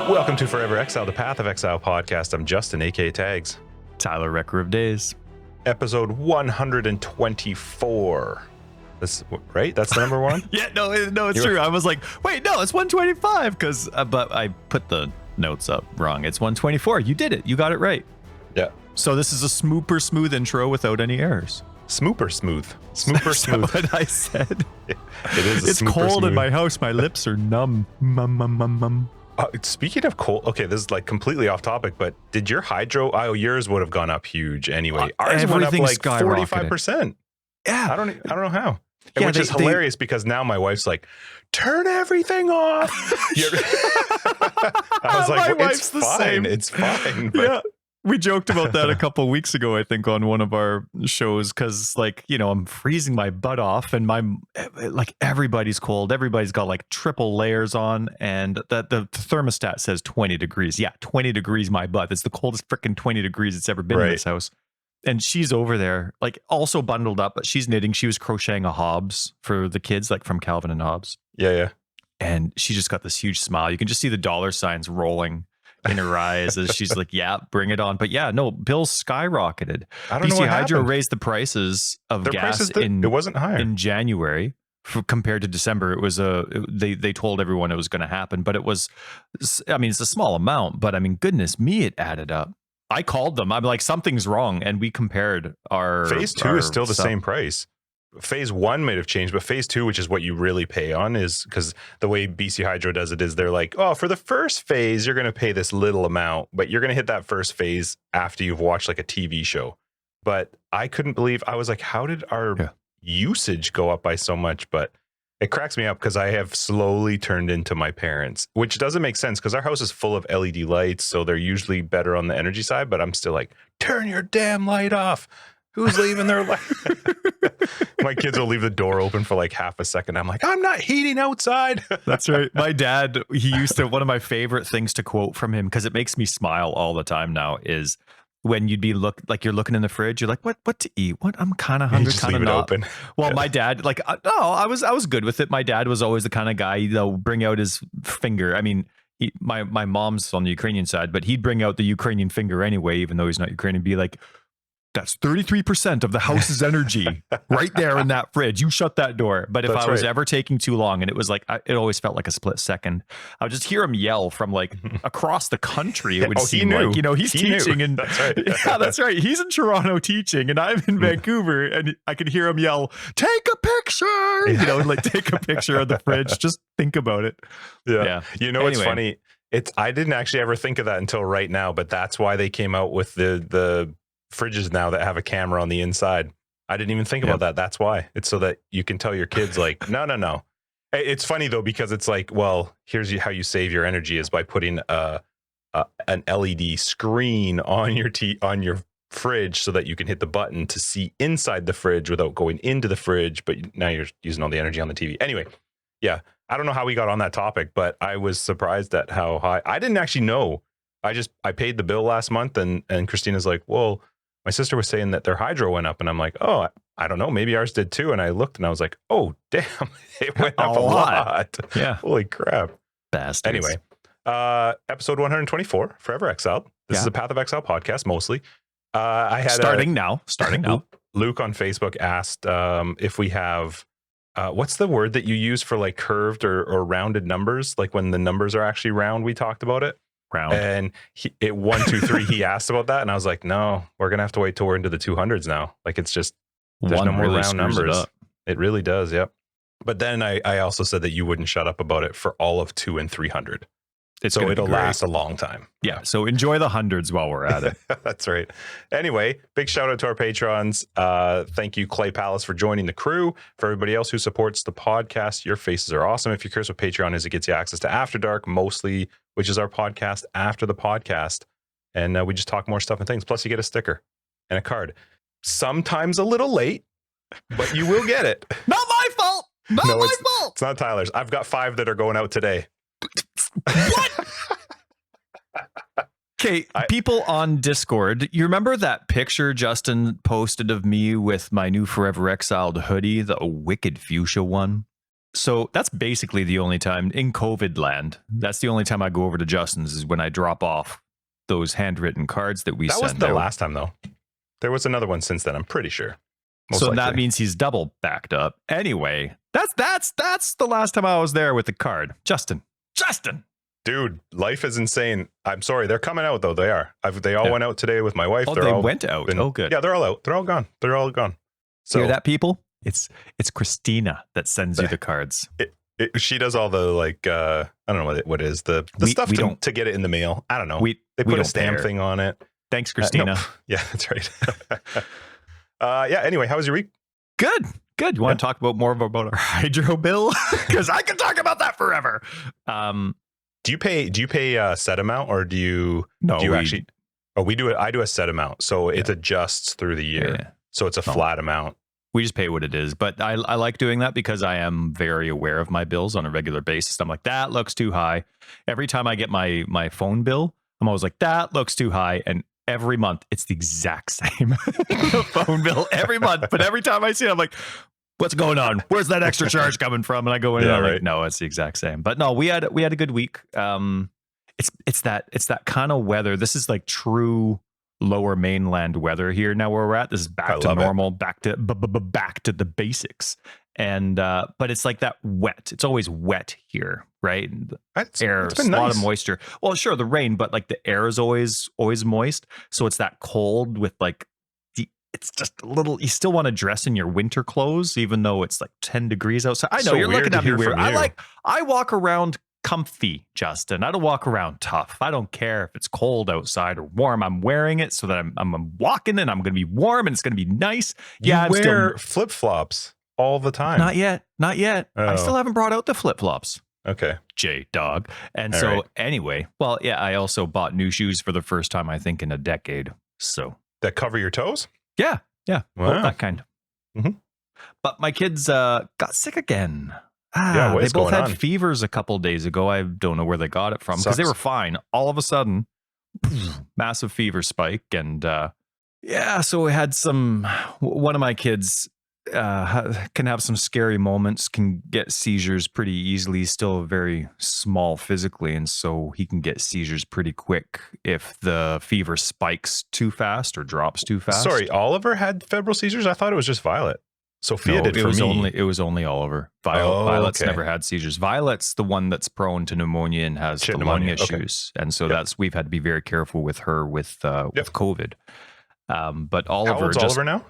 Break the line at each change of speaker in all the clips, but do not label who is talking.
Welcome to Forever Exiled, the Path of Exile podcast. I'm Justin, aka Tags.
Tyler, Wrecker of Days.
Episode 124. This right? That's the number one?
Yeah, no, it's true. I was like, wait, no, it's 125 because, but I put the notes up wrong. It's 124. You did it. You got it right.
Yeah.
So this is a smooth intro without any errors.
Smooper smooth. Smooper smooth.
What I said.
It is.
It's cold in my house. My lips are numb.
Speaking of cold, okay, this is like completely off topic, but did your hydro? Oh, yours would have gone up huge anyway. Ours went up like 45%.
Yeah,
I don't know how. And which is hilarious because now my wife's like, turn everything off. I was like, well, it's fine. It's fine. But
yeah. We joked about that a couple of weeks ago, I think, on one of our shows, because, like, you know, I'm freezing my butt off and everybody's cold. Everybody's got like triple layers on, and the thermostat says 20 degrees. Yeah, 20 degrees my butt. It's the coldest freaking 20 degrees it's ever been in this house. And she's over there, like, also bundled up, but she's knitting. She was crocheting a Hobbs for the kids, like from Calvin and Hobbes.
Yeah.
And she just got this huge smile. You can just see the dollar signs rolling in her eyes as she's like, yeah, bring it on. But yeah, no, bills skyrocketed.
I don't know what
Hydro
happened.
Raised the prices of gas
it wasn't higher
in January compared to December. It was they told everyone it was going to happen, but it was, I mean, it's a small amount, but I mean, goodness me, it added up. I called them. I'm like, something's wrong, and we compared our
phase 2 is still the same price. Phase 1 might have changed, but phase 2, which is what you really pay on, is because the way BC Hydro does it is they're like, oh, for the first phase, you're going to pay this little amount, but you're going to hit that first phase after you've watched like a TV show. But I couldn't believe, I was like, how did our usage go up by so much? But it cracks me up because I have slowly turned into my parents, which doesn't make sense because our house is full of LED lights, so they're usually better on the energy side, but I'm still like, turn your damn light off. Who's leaving their light? My kids will leave the door open for like half a second. I'm like, I'm not heating outside.
That's right. My dad, he used to, one of my favorite things to quote from him, because it makes me smile all the time now, is when you'd be you're looking in the fridge, you're like, what to eat? What? I'm kind of hungry, kind of not.
Open.
Well, my dad, like, no, I was good with it. My dad was always the kind of guy, that'll bring out his finger. I mean, my mom's on the Ukrainian side, but he'd bring out the Ukrainian finger anyway, even though he's not Ukrainian, be like, that's 33% of the house's energy right there in that fridge. You shut that door. But if I was ever taking too long, and it was like, it always felt like a split second, I would just hear him yell from like across the country. It would seem like, you know, he's teaching. And
that's right.
Yeah, that's right. He's in Toronto teaching, and I'm in Vancouver, and I could hear him yell, take a picture, you know, like take a picture of the fridge. Just think about it.
Yeah. You know, it's funny. I didn't actually ever think of that until right now, but that's why they came out with the fridges now that have a camera on the inside. I didn't even think about that. That's why. It's so that you can tell your kids like, no. It's funny though, because it's like, well, here's how you save your energy is by putting an LED screen on your fridge so that you can hit the button to see inside the fridge without going into the fridge. But now you're using all the energy on the TV. Anyway, yeah, I don't know how we got on that topic, but I was surprised at how high. I didn't actually know. I paid the bill last month, and Christina's like, well, my sister was saying that their hydro went up, and I'm like, oh, I don't know. Maybe ours did too. And I looked and I was like, oh, damn, it went up a lot.
Yeah.
Holy crap.
Bastards.
Anyway, episode 124, Forever Exiled. This is a Path of Exile podcast, mostly. I had
starting now.
Luke on Facebook asked if we have, what's the word that you use for like curved or rounded numbers? Like when the numbers are actually round, we talked about it.
Round.
And 1, 2, 3, he asked about that, and I was like, no, we're gonna have to wait till we're into the 200s now. Like, it's just there's no more really round numbers. It really does. Yep. But then I also said that you wouldn't shut up about it for all of 2 and 300. So it'll last a long time.
Yeah. So enjoy the hundreds while we're at it.
That's right. Anyway, big shout out to our patrons. Thank you, Clay Palace, for joining the crew. For everybody else who supports the podcast, your faces are awesome. If you're curious what Patreon is, it gets you access to After Dark mostly, which is our podcast after the podcast. And we just talk more stuff and things. Plus you get a sticker and a card. Sometimes a little late, but you will get it.
Not my fault. Not my fault.
It's not Tyler's. I've got 5 that are going out today.
What? Okay, people on Discord, you remember that picture Justin posted of me with my new Forever Exiled hoodie, the wicked fuchsia one? So that's basically the only time in COVID land. That's the only time I go over to Justin's is when I drop off those handwritten cards that we send.
That was the last time, though. There was another one since then, I'm pretty sure.
So that means he's double backed up. Anyway, that's the last time I was there with the card. Justin.
Dude, life is insane. I'm sorry. They're coming out, though. They are. They all went out today with my wife.
Oh, they went out. Oh, good.
Yeah, they're all out. They're all gone. They're all gone. So,
hear that, people? It's Christina that sends you the cards.
She does all the, like, I don't know what it is. The stuff to get it in the mail. I don't know. They put a stamp thing on it.
Thanks, Christina.
No. Yeah, that's right. Yeah, anyway, how was your week?
Good. You want to talk about more about our hydro bill? Because I can talk about that forever.
Do you pay a set amount, or do you actually? Oh, we do it. I do a set amount, so it adjusts through the year. Yeah. So it's a flat amount.
We just pay what it is, but I like doing that because I am very aware of my bills on a regular basis. I'm like, that looks too high. Every time I get my phone bill, I'm always like, that looks too high, and every month it's the exact same the phone bill every month. But every time I see it, I'm like, what's going on? Where's that extra charge coming from? And I go in and I'm like, no, it's the exact same. But no, we had a good week. It's that kind of weather. This is like true lower mainland weather here now where we're at. This is back to normal, back to the basics. And but it's like that wet. It's always wet here, right? Air, a lot of moisture. Well, sure, the rain, but like the air is always moist. So it's that cold with like it's just a little. You still want to dress in your winter clothes, even though it's like 10 degrees outside. I know
so
you're looking at me weird.
I
walk around comfy, Justin. I don't walk around tough. I don't care if it's cold outside or warm. I'm wearing it so that I'm walking and I'm going to be warm and it's going to be nice.
You wear flip-flops all the time.
Not yet. Oh. I still haven't brought out the flip-flops.
Okay.
J-Dog. And anyway, well, yeah, I also bought new shoes for the first time, I think, in a decade. So
that cover your toes?
Yeah.
Wow.
That kind. Mm-hmm. But my kids got sick again.
They
both had fevers a couple days ago. I don't know where they got it from because they were fine. All of a sudden, massive fever spike. And so we had one of my kids can have some scary moments, can get seizures pretty easily. He's still very small physically, and so he can get seizures pretty quick if the fever spikes too fast or drops too fast.
Sorry, Oliver had febrile seizures? I thought it was just Violet. Sophia did for me.
It was only Oliver. Violet's never had seizures. Violet's the one that's prone to pneumonia and has the lung issues. Okay. And so we've had to be very careful with her with COVID. But Oliver,
how old's Oliver now?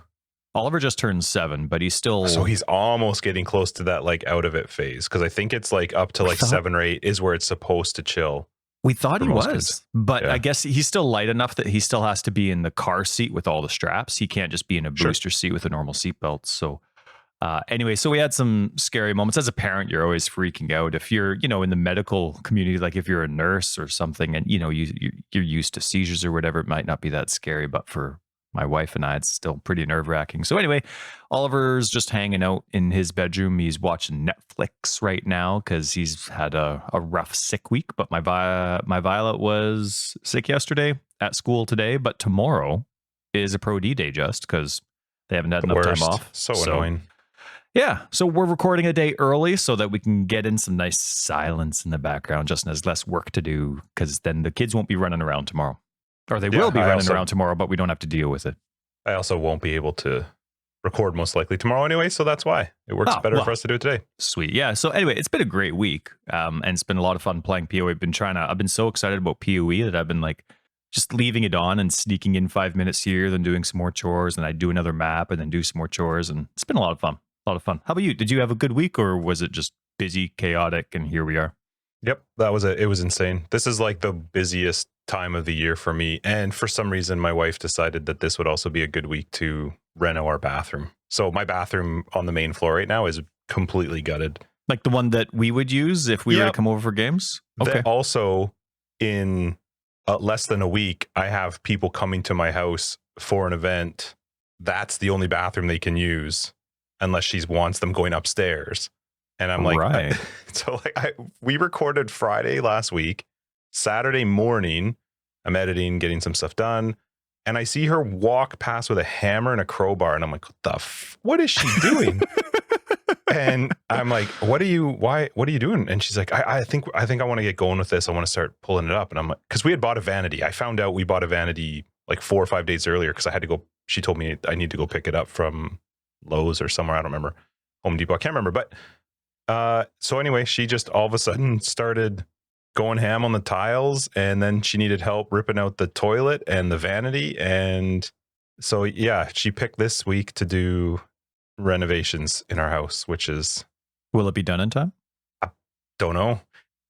Oliver just turned 7, but he's still.
So he's almost getting close to that like out of it phase. Because I think it's like up to 7 or 8 is where it's supposed to chill.
We thought he was, but I guess he's still light enough that he still has to be in the car seat with all the straps. He can't just be in a booster seat with a normal seatbelt. So anyway, so we had some scary moments. As a parent, you're always freaking out. If you're, in the medical community, like if you're a nurse or something and, you're used to seizures or whatever, it might not be that scary. But for my wife and I, it's still pretty nerve-wracking. So anyway, Oliver's just hanging out in his bedroom. He's watching Netflix right now because he's had a rough sick week. But my Violet was sick yesterday at school today. But tomorrow is a Pro D day just because they haven't had enough time off.
So annoying.
Yeah, so we're recording a day early so that we can get in some nice silence in the background. Justin has less work to do because then the kids won't be running around tomorrow. Or they will be running around tomorrow, but we don't have to deal with it. I
also won't be able to record most likely tomorrow anyway, so that's why. It works better for us to do it today.
Sweet. Yeah, so anyway, it's been a great week, and it's been a lot of fun playing PoE. I've been so excited about PoE that I've been like just leaving it on and sneaking in 5 minutes here, then doing some more chores, and I do another map and then do some more chores, and it's been a lot of fun. How about you? Did you have a good week, or was it just busy, chaotic, and here we are?
Yep, it was insane. This is like the busiest time of the year for me. And for some reason, my wife decided that this would also be a good week to reno our bathroom. So my bathroom on the main floor right now is completely gutted.
Like the one that we would use if we were to come over for games?
Okay. Also, in less than a week, I have people coming to my house for an event. That's the only bathroom they can use unless she wants them going upstairs. And I'm like,
right.
We recorded Friday last week. Saturday morning, I'm editing, getting some stuff done. And I see her walk past with a hammer and a crowbar. And I'm like, what is she doing? And I'm like, what are you doing? And she's like, I think I want to get going with this. I want to start pulling it up. And I'm like, because we had bought a vanity. I found out we bought a vanity like 4 or 5 days earlier because I had to go. She told me I need to go pick it up from Lowe's or somewhere. I don't remember. Home Depot. I can't remember. But so anyway, she just all of a sudden started going ham on the tiles, and then she needed help ripping out the toilet and the vanity. And so, yeah, she picked this week to do renovations in our house, which is...
Will it be done in time?
I don't know.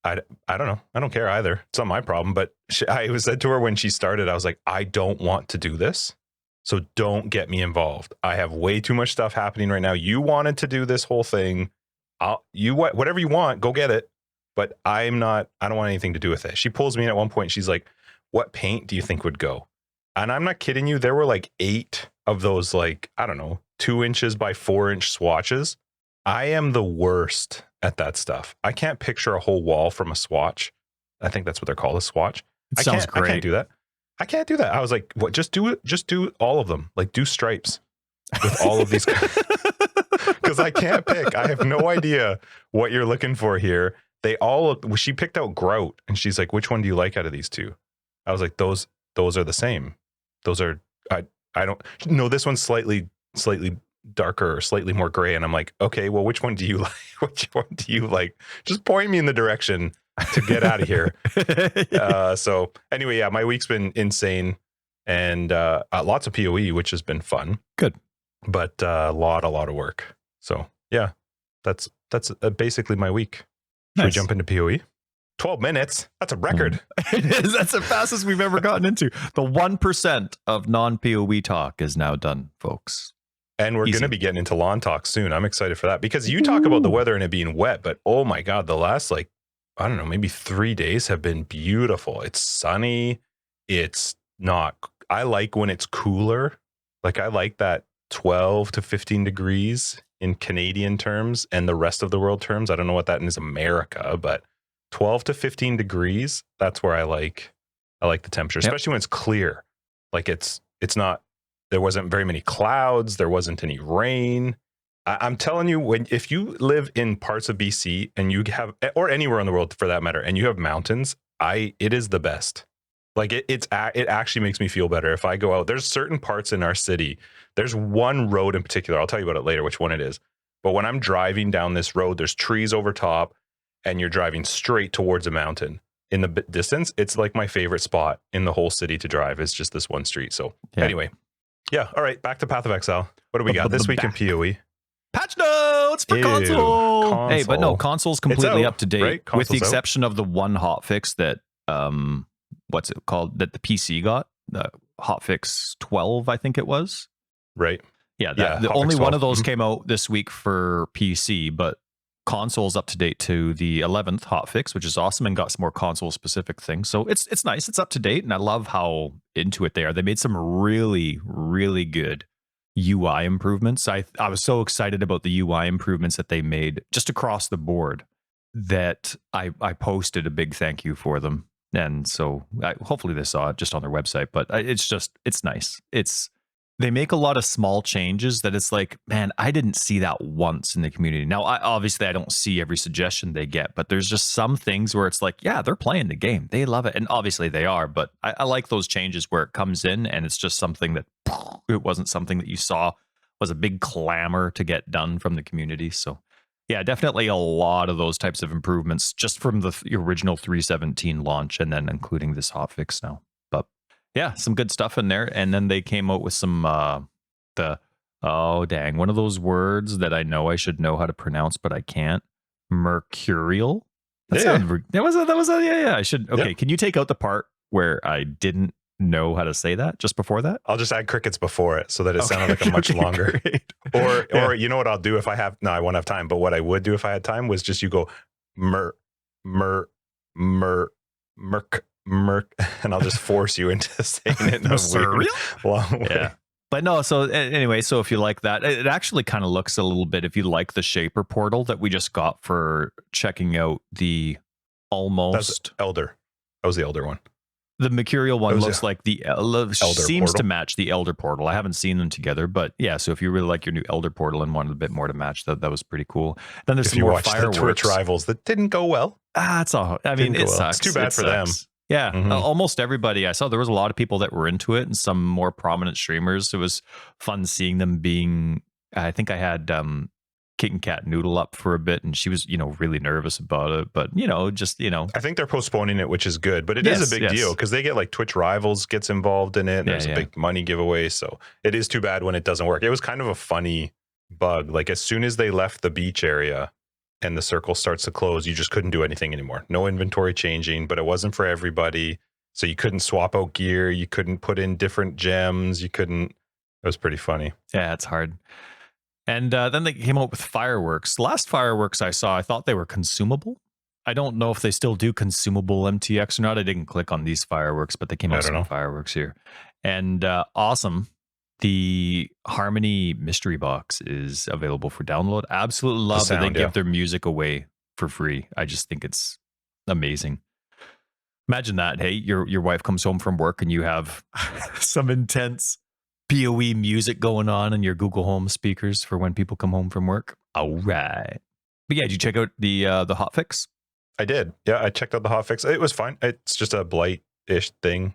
I don't know. I don't care either. It's not my problem. But I said to her when she started, I was like, I don't want to do this. So don't get me involved. I have way too much stuff happening right now. You wanted to do this whole thing. Whatever you want, go get it. But I don't want anything to do with it. She pulls me in at one point. She's like, what paint do you think would go? And I'm not kidding you. There were like 8 of those, like, I don't know, 2 inches by 4 inch swatches. I am the worst at that stuff. I can't picture a whole wall from a swatch. I think that's what they're called, a swatch.
Sounds great.
I can't do that. I can't do that. I was like, what? Just do it. Just do all of them. Like, do stripes with all of these. Because I can't pick. I have no idea what you're looking for here. They all, she picked out grout, and she's like, which one do you like out of these 2? I was like, those are the same. Those are, I don't know. This one's slightly darker or slightly more gray. And I'm like, okay, well, which one do you like? Which one do you like? Just point me in the direction to get out of here. So anyway, yeah, my week's been insane, and lots of PoE, which has been fun.
Good.
But a lot of work. So yeah, that's basically my week. Should we jump into PoE? 12 minutes. That's a record.
It is. That's the fastest we've ever gotten into. The 1% of non-PoE talk is now done, folks.
And we're going to be getting into lawn talk soon. I'm excited for that because you talk about the weather and it being wet, but oh my God, the last, I don't know, maybe 3 days have been beautiful. It's sunny. It's not, I like when it's cooler. Like I like that 12 to 15 degrees in Canadian terms and the rest of the world terms. I don't know what that is America, but 12 to 15 degrees, that's where I like the temperature, especially when it's clear. Like it's not, there wasn't very many clouds. There wasn't any rain. I'm telling you, if you live in parts of BC and you have, or anywhere in the world for that matter, and you have mountains, it is the best. Like it actually makes me feel better if I go out. There's certain parts in our city. There's one road in particular. I'll tell you about it later, which one it is. But when I'm driving down this road, there's trees over top and you're driving straight towards a mountain. In the distance, it's like my favorite spot in the whole city to drive. It's just this one street. So anyway, yeah. All right. Back to Path of Exile. What do we got this week in PoE?
Patch notes for console. Hey, but no, console's completely up to date, right? With the exception of the one hotfix that, what's it called? That the PC got, the hotfix 12, I think it was.
Right.
Yeah. The only one of those came out this week for PC, but console's up to date to the 11th hotfix, which is awesome, and got some more console specific things. So it's nice. It's up to date, and I love how into it they are. They made some really, really good UI improvements. I was so excited about the UI improvements that they made just across the board that I posted a big thank you for them. And so hopefully they saw it just on their website, but it's nice. They make a lot of small changes that it's like, man, I didn't see that once in the community. Now, obviously I don't see every suggestion they get, but there's just some things where it's like, yeah, they're playing the game. They love it. And obviously they are, but I like those changes where it comes in and it's just something that it wasn't something that you saw was a big clamor to get done from the community. So yeah, definitely a lot of those types of improvements just from the original 3.17 launch and then including this hotfix now. But yeah, some good stuff in there. And then they came out with some, one of those words that I know I should know how to pronounce, but I can't. Mercurial. I should. Okay. Yeah. Can you take out the part where I didn't know how to say that just before that?
I'll just add crickets before it so that it sounded like a much longer. Or you know what I'll do if I have, no, I won't have time. But what I would do if I had time was just you go merc, and I'll just force you into saying it in a weird long way. Yeah.
But no, so anyway, so if you like that, it actually kind of looks a little bit, if you like the Shaper portal that we just got for checking out the almost...
Elder. That was the Elder one.
The Mercurial one looks like the
Elder
seems
portal.
to match the Elder portal. I haven't seen them together, but yeah. So if you really like your new Elder portal and wanted a bit more to match, that was pretty cool. Then there's
if
some
you
more
watch
fireworks.
the Twitch rivals that didn't go well.
It's all. I mean, it sucks.
It's too bad for them.
Yeah, almost everybody I saw. There was a lot of people that were into it, and some more prominent streamers. It was fun seeing them being. I think I had Kit and Kat Noodle up for a bit, and she was, really nervous about it. But
I think they're postponing it, which is good. But it is a big deal because they get like Twitch Rivals gets involved in it. And there's a big money giveaway, so it is too bad when it doesn't work. It was kind of a funny bug. Like as soon as they left the beach area and the circle starts to close, you just couldn't do anything anymore. No inventory changing, but it wasn't for everybody. So you couldn't swap out gear. You couldn't put in different gems. You couldn't. It was pretty funny.
Yeah, it's hard. And then they came up with fireworks. Last fireworks I saw, I thought they were consumable. I don't know if they still do consumable MTX or not. I didn't click on these fireworks, but they came out with some fireworks here. And awesome. The Harmony Mystery Box is available for download. Absolutely love that they give their music away for free. I just think it's amazing. Imagine that. Hey, your wife comes home from work and you have some intense PoE music going on in your Google Home speakers for when people come home from work. All right. But yeah, did you check out the hotfix?
I did. Yeah, I checked out the hotfix. It was fine. It's just a blight-ish thing.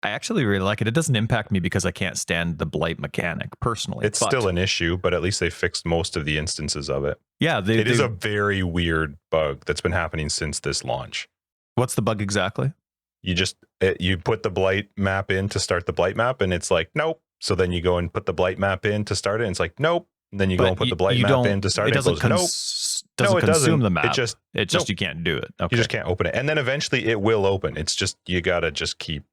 I actually really like it. It doesn't impact me because I can't stand the blight mechanic personally.
It's still an issue, but at least they fixed most of the instances of it.
Yeah.
It is a very weird bug that's been happening since this launch.
What's the bug exactly?
You put the blight map in to start the blight map, and it's like, nope. So then you go and put the blight map in to start it, and it's like, nope. And then you go and put the blight map in to start it. It
doesn't consume the map. It just you can't do it. Okay.
You just can't open it. And then eventually it will open. It's just, you got to just keep.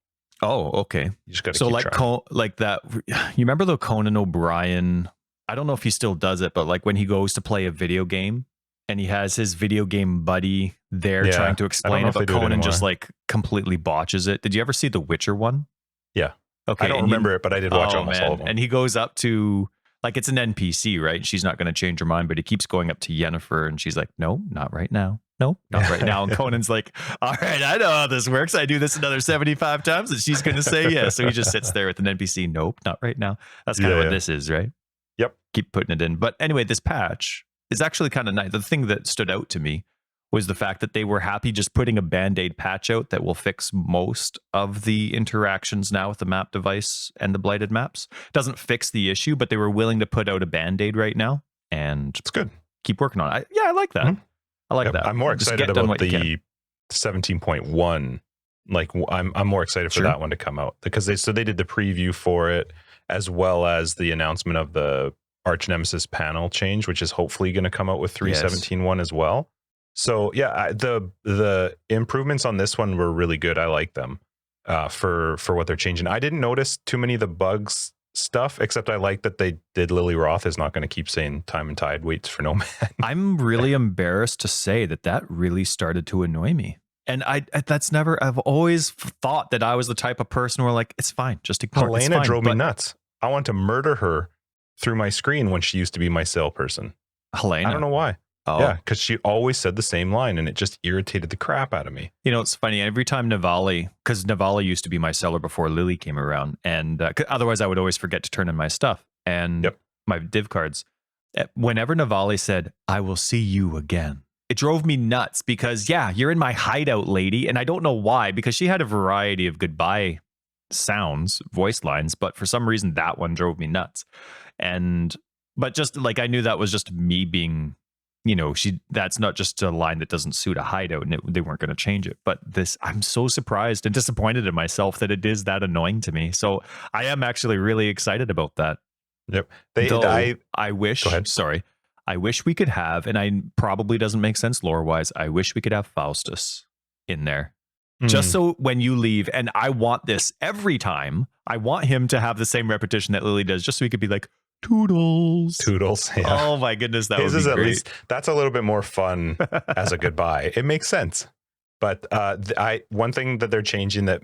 Oh, okay.
You just got to keep
trying. Like that. You remember the Conan O'Brien? I don't know if he still does it, but like when he goes to play a video game and he has his video game buddy there trying to explain it, but Conan just like completely botches it. Did you ever see the Witcher one?
Yeah.
Okay.
I don't remember it, but I did watch almost all of them.
And he goes up to, like, it's an NPC, right? She's not going to change her mind, but he keeps going up to Yennefer and she's like, no, not right now. No, not right now. And Conan's like, all right, I know how this works. I do this another 75 times and she's going to say yes. So he just sits there with an NPC. Nope, not right now. That's kind of what this is, right?
Yep.
Keep putting it in. But anyway, this patch is actually kind of nice. The thing that stood out to me was the fact that they were happy just putting a Band-Aid patch out that will fix most of the interactions now with the map device and the blighted maps. Doesn't fix the issue, but they were willing to put out a Band-Aid right now. And
it's good.
Keep working on it. I like that. Mm-hmm. I like that.
I'm more excited about the 17.1. Like I'm more excited for that one to come out because they did the preview for it as well as the announcement of the Archnemesis panel change, which is hopefully going to come out with 3.17.1 as well. So yeah, the improvements on this one were really good. I like them for what they're changing. I didn't notice too many of the bugs stuff, except I like that they did. Lily Roth is not going to keep saying "time and tide waits for no man."
I'm really embarrassed to say that really started to annoy me. And I've always thought that I was the type of person where like, it's fine, just ignore it.
Helena drove me nuts. I want to murder her through my screen when she used to be my salesperson.
Helena?
I don't know why. Oh. Yeah, because she always said the same line and it just irritated the crap out of me.
You know, it's funny. Every time Navali, because Navali used to be my seller before Lily came around, and otherwise I would always forget to turn in my stuff and my div cards. Whenever Navali said, "I will see you again," it drove me nuts because, you're in my hideout, lady. And I don't know why, because she had a variety of goodbye sounds, voice lines, but for some reason that one drove me nuts. But just like, I knew that was just me being, that's not just a line that doesn't suit a hideout and they weren't going to change it. But I'm so surprised and disappointed in myself that it is that annoying to me. So I am actually really excited about that.
Yep.
I wish, I wish we could have, and I probably doesn't make sense lore-wise, I wish we could have Faustus in there. Just so when you leave, and I want this every time, I want him to have the same repetition that Lily does, just so he could be like, Toodles.
Yeah.
Oh my goodness, that would be great. At least,
that's a little bit more fun as a goodbye. It makes sense. But one thing that they're changing that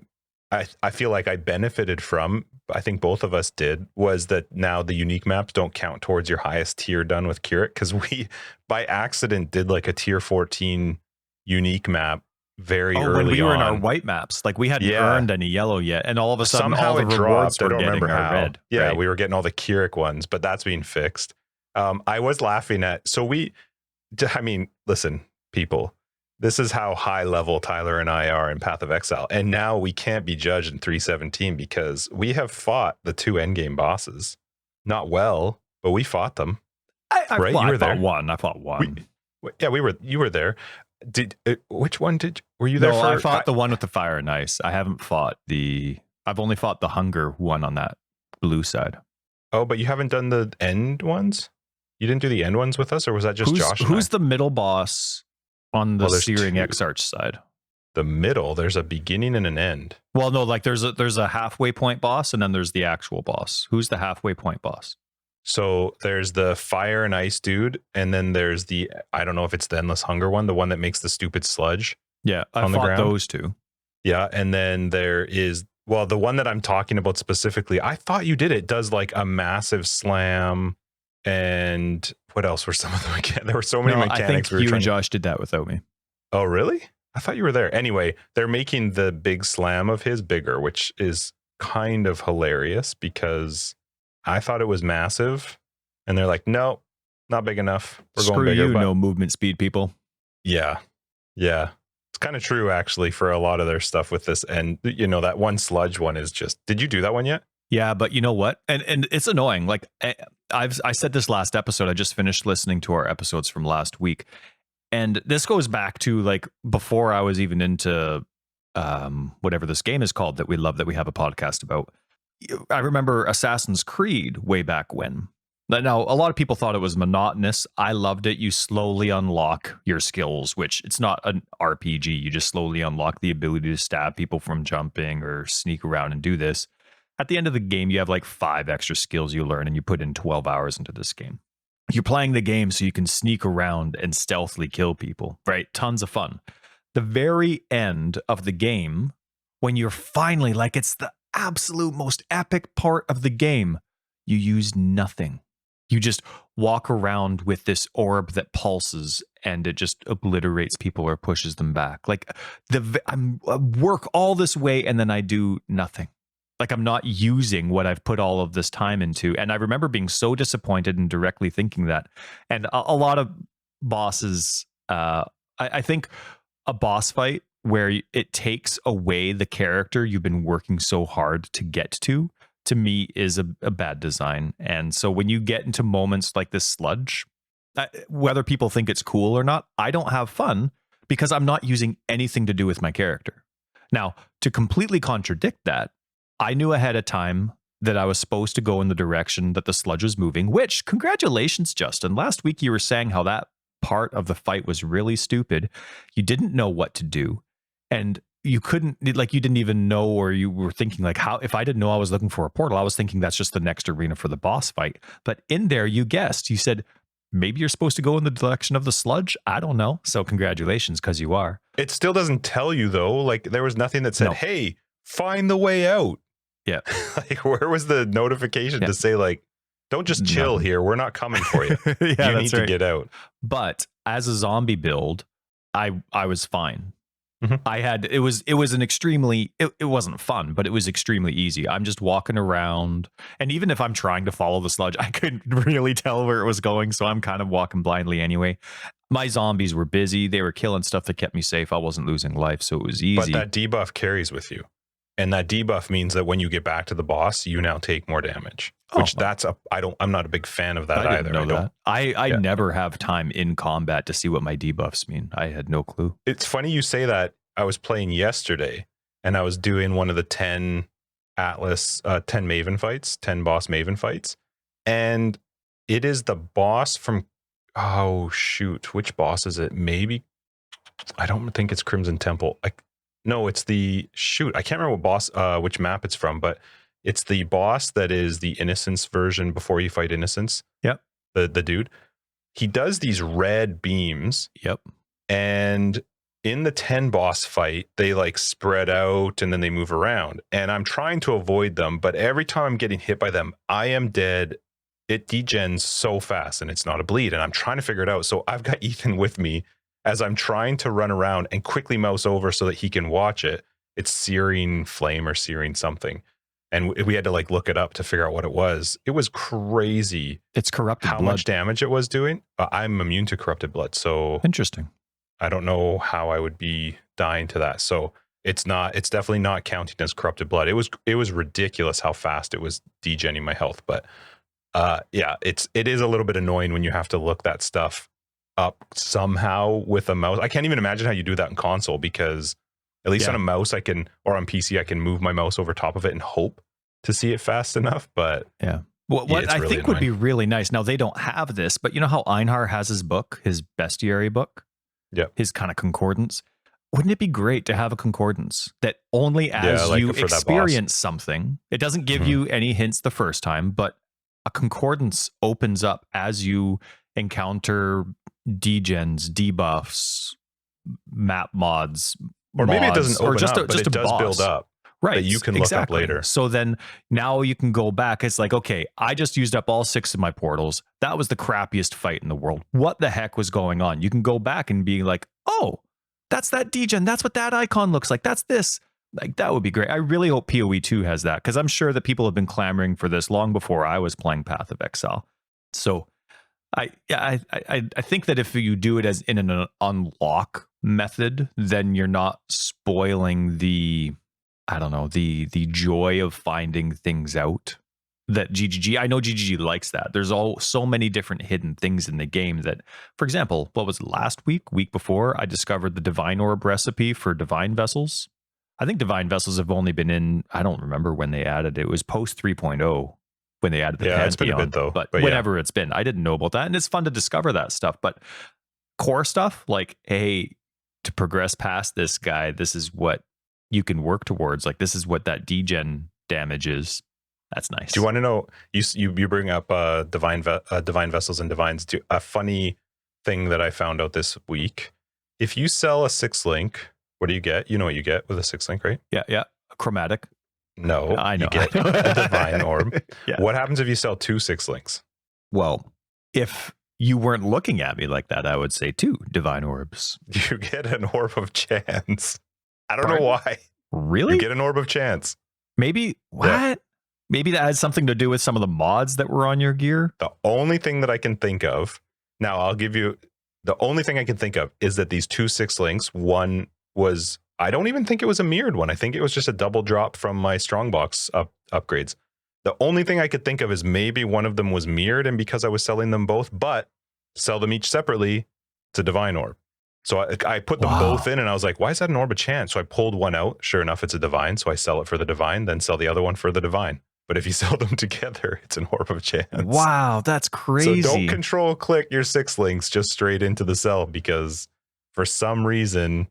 I feel like I benefited from, I think both of us did, was that now the unique maps don't count towards your highest tier done with Curate, because we by accident did like a tier 14 unique map very
Oh,
early
when we were
on.
in our white maps, like we hadn't
Yeah.
earned any yellow yet, and all of a sudden
Somehow
all the
it
rewards
dropped. I
we're
don't
getting
remember
are
how.
red.
Yeah,
right?
we were getting all the Keurig ones, but that's being fixed. I was laughing at, I mean, listen, people, this is how high level Tyler and I are in Path of Exile. And now we can't be judged in 317 because we have fought the 2 endgame bosses. Not well, but we fought them. Right? You were there.
I fought one.
You were there. Which one were you there
No,
for?
I fought the one with the fire and ice. I haven't fought I've only fought the hunger one on that blue side.
Oh, but you haven't done the end ones? You didn't do the end ones with us, or was that just Josh?
Who's the middle boss on the Searing Exarch side?
The middle, there's a beginning and an end.
Well, no, like there's a halfway point boss, and then there's the actual boss. Who's the halfway point boss?
So there's the fire and ice dude, and then there's the, I don't know if it's the endless hunger one, the one that makes the stupid sludge.
Yeah, I fought those two.
Yeah, and then there is, well, the one that I'm talking about specifically, I thought you did it, does like a massive slam, and what else were some of them again? There were so many mechanics.
I think you and Josh did that without me.
Oh, really? I thought you were there. Anyway, they're making the big slam of his bigger, which is kind of hilarious because I thought it was massive. And they're like, no, not big enough. We're going bigger.
Screw you, no movement speed, people.
Yeah. Yeah. It's kind of true, actually, for a lot of their stuff with this. And, you know, that one sludge one is just, did you do that one yet?
Yeah, but you know what? And it's annoying. Like I said this last episode, I just finished listening to our episodes from last week. And this goes back to like before I was even into whatever this game is called that we love, that we have a podcast about. I remember Assassin's Creed way back when. Now, a lot of people thought it was monotonous. I loved it. You slowly unlock your skills, which it's not an RPG. You just slowly unlock the ability to stab people from jumping or sneak around and do this. At the end of the game, you have like 5 extra skills you learn, and you put in 12 hours into this game. You're playing the game so you can sneak around and stealthily kill people, right? Tons of fun. The very end of the game, when you're finally like, it's the absolute most epic part of the game, you use nothing. You just walk around with this orb that pulses and it just obliterates people or pushes them back. Like I work all this way and then I do nothing. Like I'm not using what I've put all of this time into. And I remember being so disappointed and directly thinking that. And a lot of bosses, I think a boss fight where it takes away the character you've been working so hard to get to me is a bad design. And so when you get into moments like this sludge, whether people think it's cool or not, I don't have fun because I'm not using anything to do with my character. Now, to completely contradict that, I knew ahead of time that I was supposed to go in the direction that the sludge was moving, which, congratulations, Justin. Last week you were saying how that part of the fight was really stupid. You didn't know what to do. And you couldn't, like, you didn't even know, or you were thinking, like, how, if I didn't know I was looking for a portal, I was thinking that's just the next arena for the boss fight. But in there, you guessed, you said, maybe you're supposed to go in the direction of the sludge. I don't know. So congratulations, because you are.
It still doesn't tell you, though. Like, there was nothing that said, hey, find the way out.
Yeah.
Like, where was the notification to say, like, don't just chill here. We're not coming for you. You need to get out.
But as a zombie build, I was fine.
Mm-hmm.
I had, it was an extremely, it wasn't fun, but it was extremely easy. I'm just walking around, and even if I'm trying to follow the sludge, I couldn't really tell where it was going. So I'm kind of walking blindly anyway. My zombies were busy. They were killing stuff that kept me safe. I wasn't losing life. So it was easy.
But that debuff carries with you. And that debuff means that when you get back to the boss, you now take more damage. Which I'm not a big fan of that either.
I never have time in combat to see what my debuffs mean. I had no clue.
It's funny you say that. I was playing yesterday and I was doing one of the 10 Atlas, 10 Maven fights, 10 boss Maven fights. And it is the boss from, oh shoot, which boss is it? Maybe, I don't think it's Crimson Temple. No, it's the, shoot, I can't remember what boss, which map it's from, but it's the boss that is the Innocence version before you fight Innocence.
Yep.
The dude. He does these red beams.
Yep.
And in the 10 boss fight, they like spread out and then they move around. And I'm trying to avoid them, but every time I'm getting hit by them, I am dead. It degens so fast and it's not a bleed. And I'm trying to figure it out. So I've got Ethan with me as I'm trying to run around and quickly mouse over so that he can watch it, it's searing flame or searing something. And we had to like look it up to figure out what it was. It was crazy.
It's corrupted
how
blood.
much damage it was doing. I'm immune to corrupted blood, so
interesting.
I don't know how I would be dying to that. So it's definitely not counting as corrupted blood. It was ridiculous how fast it was degenning my health. But yeah, it is a little bit annoying when you have to look that stuff up somehow with a mouse. I can't even imagine how you do that in console, because at least on a mouse or on PC, I can move my mouse over top of it and hope to see it fast enough. But
yeah. What I really think would be really nice. Now, they don't have this, but you know how Einhar has his book, his bestiary book?
Yeah.
His kind of concordance. Wouldn't it be great to have a concordance that only as you experience something, it doesn't give you any hints the first time, but a concordance opens up as you encounter degens, debuffs, map mods,
or maybe it doesn't open
just
up, but it does build up.
Right.
That you can look up later.
So then now you can go back. It's like, okay, I just used up all 6 of my portals. That was the crappiest fight in the world. What the heck was going on? You can go back and be like, oh, that's that degen. That's what that icon looks like. That's this. Like, that would be great. I really hope PoE 2 has that, because I'm sure that people have been clamoring for this long before I was playing Path of Exile. So I think that if you do it as in an unlock method, then you're not spoiling the joy of finding things out that GGG. I know GGG likes that. There's so many different hidden things in the game that, for example, what was it, last week before, I discovered the Divine Orb recipe for Divine Vessels. I think Divine Vessels have only been in, I don't remember when they added it. It was post 3.0 when they added the Pantheon.
It's been a bit though.
But whenever it's been, I didn't know about that. And it's fun to discover that stuff. But core stuff, like, hey, to progress past this guy, this is what you can work towards. Like, this is what that degen damage is. That's nice.
Do you want to know, you bring up divine vessels and divines. A funny thing that I found out this week. If you sell a 6-link, what do you get? You know what you get with a 6-link, right?
Yeah. Chromatic.
No,
I know.
You get a divine orb.
Yeah.
What happens if you sell 2 6-links?
Well, if you weren't looking at me like that, I would say 2 divine orbs.
You get an orb of chance. I don't know why.
Really?
You get an orb of chance.
Maybe what? Yeah. Maybe that has something to do with some of the mods that were on your gear.
The only thing that I can think of, now I'll give you, the only thing I can think of is that these 2 6-links, one was, I don't even think it was a mirrored one. I think it was just a double drop from my strongbox upgrades. The only thing I could think of is maybe one of them was mirrored, and because I was selling them both, but sell them each separately, it's a divine orb. So I put them both in, and I was like, why is that an orb of chance? So I pulled one out. Sure enough, it's a divine. So I sell it for the divine, then sell the other one for the divine. But if you sell them together, it's an orb of chance.
Wow, that's crazy.
So don't control click your 6-links just straight into the sell, because for some reason,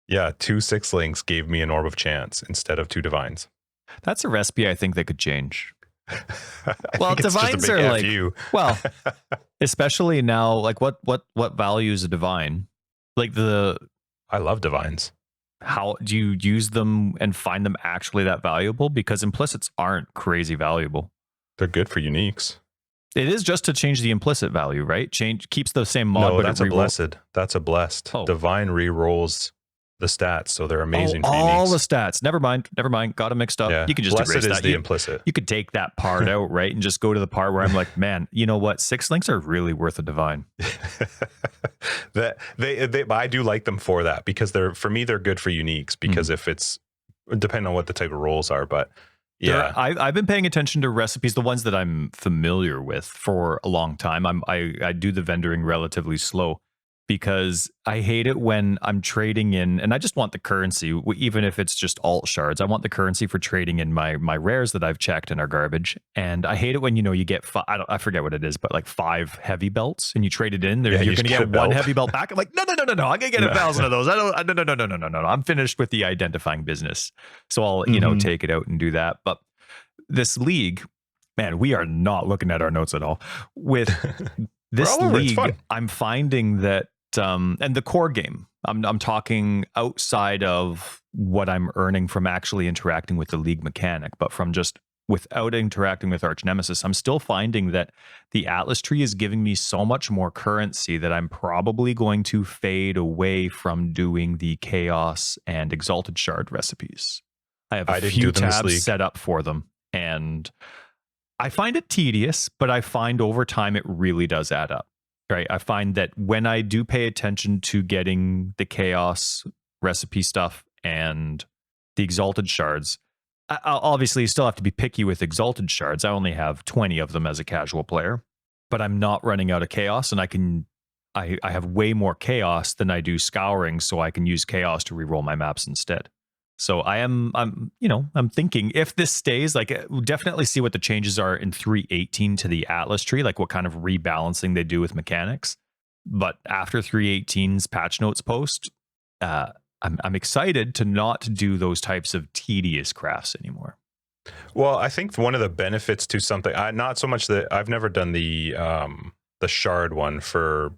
2 6-links gave me an orb of chance instead of 2 divines.
That's a recipe I think that could change. Well, divines are like, well, especially now, like what value is a divine? Like
I love divines.
How do you use them and find them actually that valuable? Because implicits aren't crazy valuable.
They're good for uniques.
It is just to change the implicit value, right? Keeps the same mod.
No,
but
that's a blessed. That's a blessed. Oh. Divine re-rolls the stats, so they're amazing for uniques.
All the stats. Never mind. Got them mixed up.
Yeah.
You can just
blessed
erase
is
that.
The implicit.
You could take that part out, right, and just go to the part where I'm like, man, you know what? 6-links are really worth a divine.
I do like them for that, because they're good for uniques, because if it's depending on what the type of rolls are, but yeah,
I've been paying attention to recipes, the ones that I'm familiar with for a long time. I do the vendoring relatively slow, because I hate it when I'm trading in, and I just want the currency, even if it's just alt shards. I want the currency for trading in my rares that I've checked and are garbage. And I hate it when, you get, I forget what it is, but like 5 heavy belts, and you trade it in. You're going to get 1 heavy belt back. I'm like, no. I'm going to get 1,000 of those. No. I'm finished with the identifying business. So I'll, take it out and do that. But this league, man, we are not looking at our notes at all. With this league, I'm finding that, and the core game, I'm talking outside of what I'm earning from actually interacting with the league mechanic, but from just without interacting with Archnemesis, I'm still finding that the Atlas tree is giving me so much more currency that I'm probably going to fade away from doing the Chaos and Exalted Shard recipes. I have a few tabs set up for them, and I find it tedious, but I find over time it really does add up. Right? I find that when I do pay attention to getting the Chaos recipe stuff and the Exalted Shards, I'll obviously still have to be picky with Exalted Shards. I only have 20 of them as a casual player, but I'm not running out of Chaos, and I have way more Chaos than I do Scouring, so I can use Chaos to reroll my maps instead. So I'm thinking if this stays, like, we'll definitely see what the changes are in 3.18 to the Atlas tree, like what kind of rebalancing they do with mechanics. But after 3.18's patch notes post, I'm excited to not do those types of tedious crafts anymore.
Well, I think one of the benefits to something, not so much that I've never done the shard one for,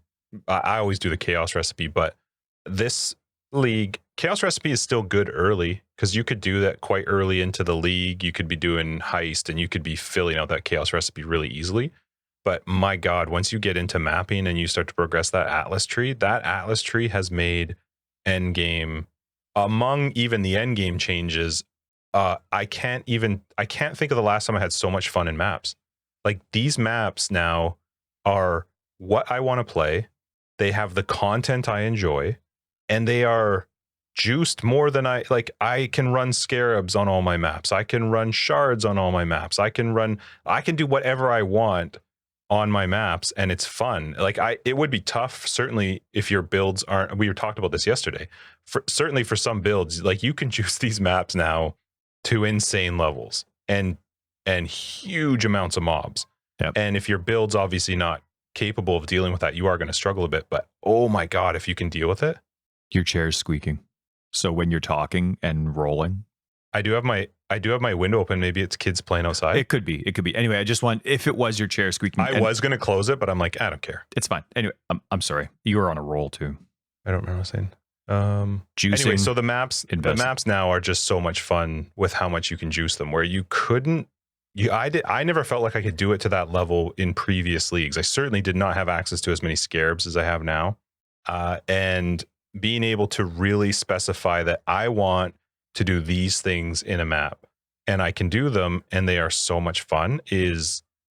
I always do the Chaos recipe, but this league, Chaos recipe is still good early because you could do that quite early into the league. You could be doing heist and you could be filling out that Chaos recipe really easily. But my God, once you get into mapping and you start to progress that Atlas tree has made endgame, among even the endgame changes, I can't think of the last time I had so much fun in maps. Like, these maps now are what I want to play. They have the content I enjoy, and they are juiced more than I can run scarabs on all my maps. I can run shards on all my maps. I can do whatever I want on my maps, and it's fun. Like, it would be tough, certainly, if your builds aren't, we were talking about this yesterday, certainly for some builds, like, you can juice these maps now to insane levels and huge amounts of mobs.
Yep.
And if your build's obviously not capable of dealing with that, you are going to struggle a bit. But oh my God, if you can deal with it.
Your chair's squeaking. So when you're talking and rolling,
I do have my window open. Maybe it's kids playing outside.
It could be. Anyway, I just want, if it was your chair squeaking.
I was going to close it, but I'm like, I don't care.
It's fine. Anyway, I'm sorry. You were on a roll too.
I don't remember what I was saying.
Juicing,
anyway, so the maps now are just so much fun with how much you can juice them, where you couldn't. I never felt like I could do it to that level in previous leagues. I certainly did not have access to as many scarabs as I have now, and being able to really specify that I want to do these things in a map, and I can do them, and they are so much fun.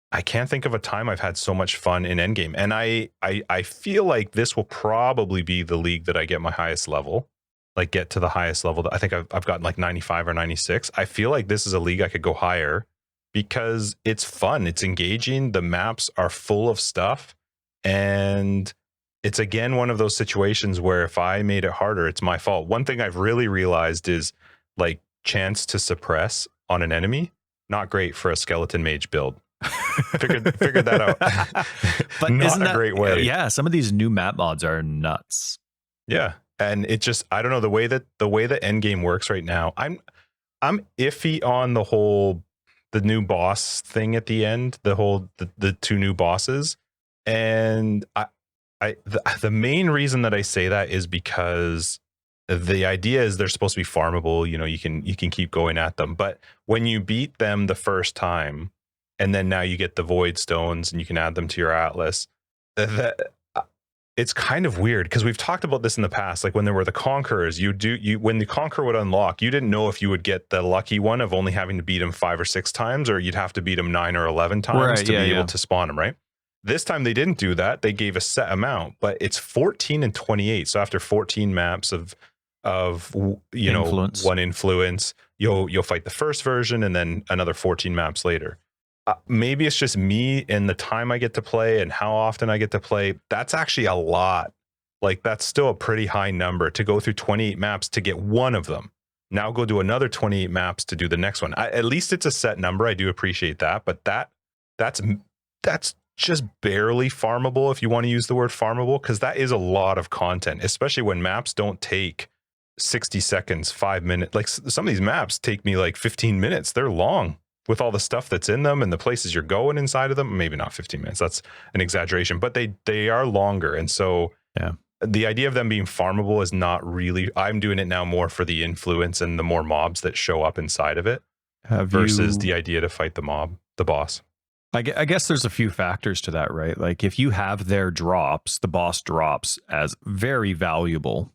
I can't think of a time I've had so much fun in endgame. And I feel like this will probably be the league that I get my highest level, like get to the highest level. I think I've gotten like 95 or 96. I feel like this is a league I could go higher because it's fun. It's engaging. The maps are full of stuff. And it's, again, one of those situations where if I made it harder, it's my fault. One thing I've really realized is, like, chance to suppress on an enemy, not great for a skeleton mage build. figured that out.
But
not
isn't
a
that
great way?
Yeah, some of these new map mods are nuts.
Yeah, and it just, I don't know, the way that endgame works right now. I'm iffy on the new boss thing at the end. The two new bosses, and the main reason that I say that is because the idea is they're supposed to be farmable. You know, you can keep going at them, but when you beat them the first time, and then now you get the void stones and you can add them to your atlas, it's kind of weird because we've talked about this in the past. Like, when there were the conquerors, when the conqueror would unlock, you didn't know if you would get the lucky one of only having to beat him 5 or 6 times, or you'd have to beat him 9 or 11 times to be able to spawn him, right? This time they didn't do that. They gave a set amount, but it's 14 and 28. So after 14 maps of
influence.
One influence, you'll fight the first version, and then another 14 maps later. Maybe it's just me and the time I get to play and how often I get to play. That's actually a lot. Like, that's still a pretty high number to go through 28 maps to get one of them. Now go do another 28 maps to do the next one. At least it's a set number. I do appreciate that, but that's just barely farmable, if you want to use the word farmable, because that is a lot of content, especially when maps don't take 60 seconds, 5 minutes. Like, some of these maps take me like 15 minutes. They're long with all the stuff that's in them and the places you're going inside of them. Maybe not 15 minutes. That's an exaggeration, but they are longer. And so the idea of them being farmable is not really, I'm doing it now more for the influence and the more mobs that show up inside of it. versus the idea to fight the boss.
I guess there's a few factors to that, right? Like if you have their drops, the boss drops as very valuable.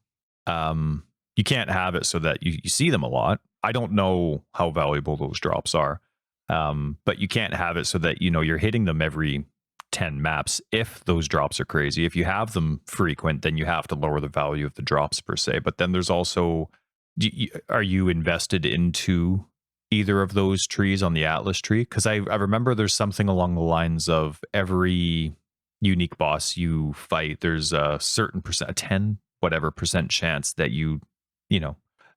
You can't have it so that you see them a lot. I don't know how valuable those drops are, but you can't have it so that you're hitting them every 10 maps if those drops are crazy. If you have them frequent, then you have to lower the value of the drops per se. But then there's also, are you invested into either of those trees on the Atlas tree? Because I remember there's something along the lines of every unique boss you fight, there's a certain percent, a 10 whatever percent chance that you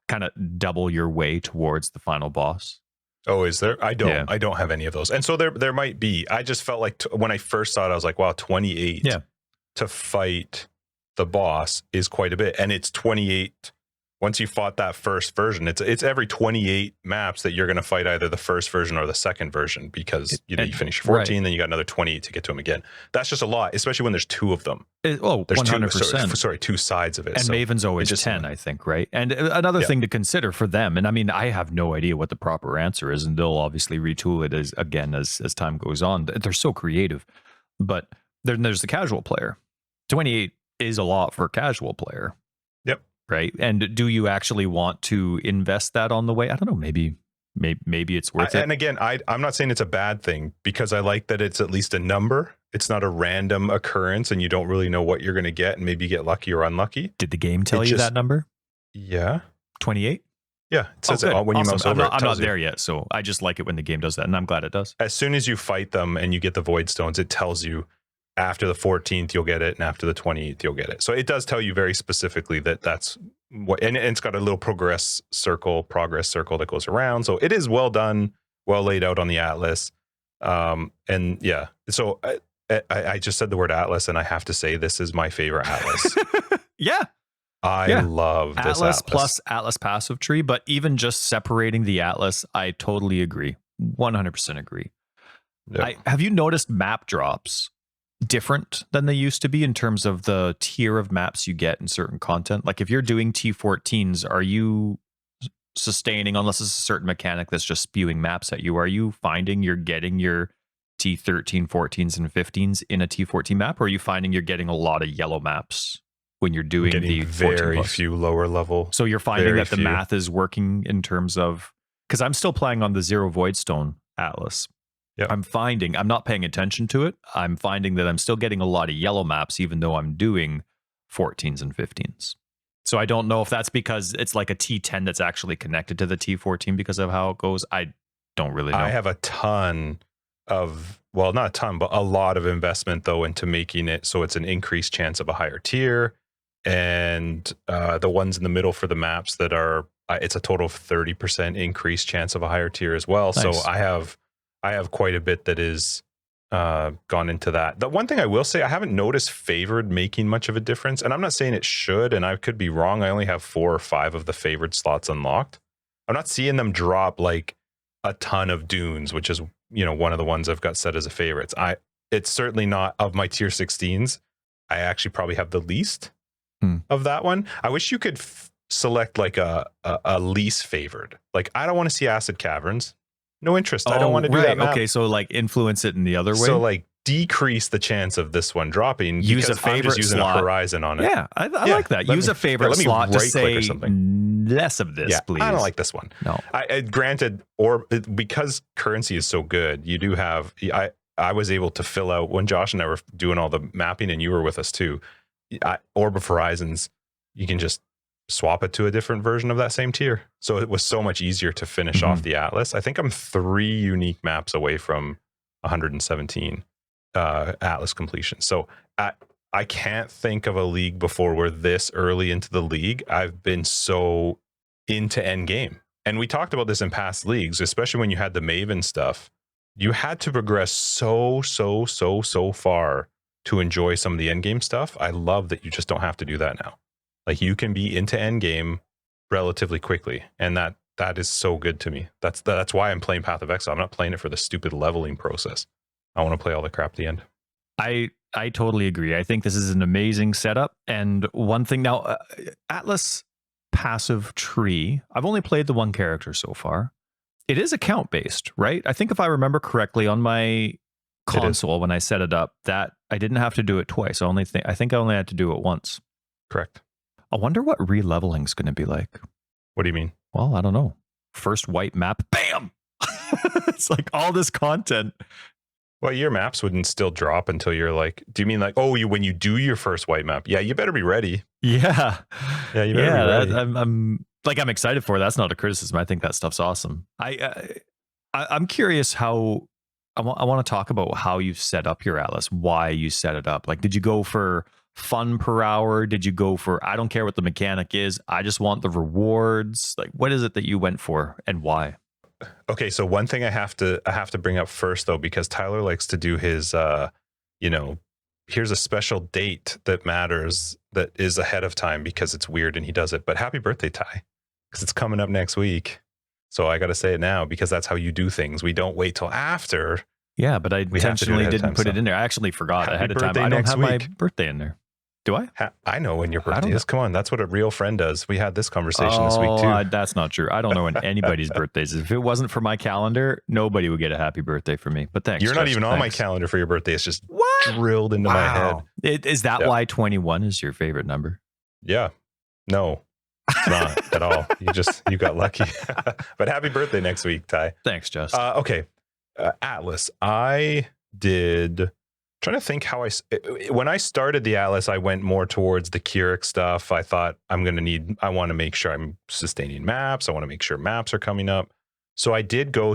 kind of double your way towards the final boss.
Oh, is there? I don't have any of those. And so there might be. I just felt like when I first saw it, I was like, wow, 28 to fight the boss is quite a bit. And it's 28 once you fought that first version. It's every 28 maps that you're going to fight either the first version or the second version, because you finish your 14, then you got another 28 to get to them again. That's just a lot, especially when there's two of them.
There's
100%. Two sides of it.
And so Maven's always 10, I think, right? And another thing to consider for them, and I mean, I have no idea what the proper answer is, and they'll obviously retool it as time goes on. They're so creative. But then there's the casual player. 28 is a lot for a casual player.
Yep.
Right. And do you actually want to invest that on the way? I don't know. Maybe it's worth it.
And again, I'm not saying it's a bad thing, because I like that it's at least a number. It's not a random occurrence and you don't really know what you're going to get, and maybe you get lucky or unlucky.
Did the game tell you that number?
Yeah.
28?
Yeah. It says it when you mouse over.
I'm not there yet, so I just like it when the game does that, and I'm glad it does.
As soon as you fight them and you get the void stones, it tells you after the 14th you'll get it, and after the 28th you'll get it. So it does tell you very specifically that's what, and it's got a little progress circle that goes around. So it is well done, well laid out on the Atlas. And yeah, so I just said the word Atlas, and I have to say this is my favorite Atlas. I love this Atlas
plus Atlas passive tree, but even just separating the Atlas, I totally agree. 100% agree. Yep. Have you noticed map drops different than they used to be in terms of the tier of maps you get in certain content? Like if you're doing T14s, are you sustaining, unless it's a certain mechanic that's just spewing maps at you, are you finding you're getting your T13, 14s, and 15s in a T14 map, or are you finding you're getting a lot of yellow maps when you're doing the
very few lower level?
So you're finding that the math is working in terms of, because I'm still playing on the Zero Voidstone Atlas.
Yep.
I'm not paying attention to it. I'm finding that I'm still getting a lot of yellow maps, even though I'm doing 14s and 15s. So I don't know if that's because it's like a T10 that's actually connected to the T14 because of how it goes. I don't really know.
I have a ton of, well, not a ton, but a lot of investment though into making it so it's an increased chance of a higher tier. And the ones in the middle for the maps that are, it's a total of 30% increased chance of a higher tier as well. Nice. So I have quite a bit that is gone into that. The one thing I will say, I haven't noticed favored making much of a difference, and I'm not saying it should, and I could be wrong. I only have 4 or 5 of the favored slots unlocked. I'm not seeing them drop like a ton of dunes, which is, one of the ones I've got set as a favorites. It's certainly not of my tier 16s. I actually probably have the least of that one. I wish you could select like a least favored. Like, I don't want to see acid caverns. No interest. I don't want to do that map.
Okay, so like influence it in the other way.
So like decrease the chance of this one dropping.
Use a favorite
I'm just using
slot.
A horizon on it.
Yeah, I like that. Use a favorite slot to say less of this, please.
I don't like this one.
No.
Granted, or because currency is so good, you do have. I was able to fill out when Josh and I were doing all the mapping, and you were with us too. Orb of Horizons, you can just swap it to a different version of that same tier. So it was so much easier to finish off the Atlas. I think I'm 3 unique maps away from 117 Atlas completion. So I can't think of a league before we're this early into the league. I've been so into end game. And we talked about this in past leagues, especially when you had the Maven stuff. You had to progress so far to enjoy some of the end game stuff. I love that you just don't have to do that now. Like, you can be into end game relatively quickly, and that is so good to me. That's why I'm playing Path of Exile. I'm not playing it for the stupid leveling process. I want to play all the crap at the end.
I totally agree. I think this is an amazing setup. And one thing now, Atlas passive tree. I've only played the one character so far. It is account based, right? I think if I remember correctly on my console when I set it up, that I didn't have to do it twice. I think I only had to do it once.
Correct.
I wonder what re-leveling is going to be like.
What do you mean?
Well, I don't know. First white map, bam! It's like all this content.
Well, your maps wouldn't still drop until you're like, do you mean like, when you do your first white map? Yeah, you better be ready.
Yeah.
Yeah, you better be ready.
I'm excited for it. That's not a criticism. I think that stuff's awesome. I'm curious how, I want to talk about how you set up your Atlas, why you set it up. Like, did you go for fun per hour? Did you go for, I don't care what the mechanic is, I just want the rewards? Like, what is it that you went for and why?
Okay, so one thing I have to bring up first though, because Tyler likes to do his here's a special date that matters, that is ahead of time because it's weird and he does it. But happy birthday, Ty, because it's coming up next week. So I got to say it now because that's how you do things. We don't wait till after.
Yeah, but I intentionally didn't put it in there. I actually forgot ahead of time. I don't have my birthday in there. Do I?
I know when your birthday is. Come on, that's what a real friend does. We had this conversation this week too.
That's not true. I don't know when anybody's birthdays is. If it wasn't for my calendar, nobody would get a happy birthday from me. But thanks.
You're not even on my calendar for your birthday. It's just drilled into my head.
Is that why 21 is your favorite number?
Yeah. No, it's not at all. You got lucky. But happy birthday next week, Ty.
Thanks, Just.
Okay. Atlas. I did... Trying to think how when I started the Atlas, I went more towards the Keurig stuff. I thought I want to make sure I'm sustaining maps. I want to make sure maps are coming up. So I did go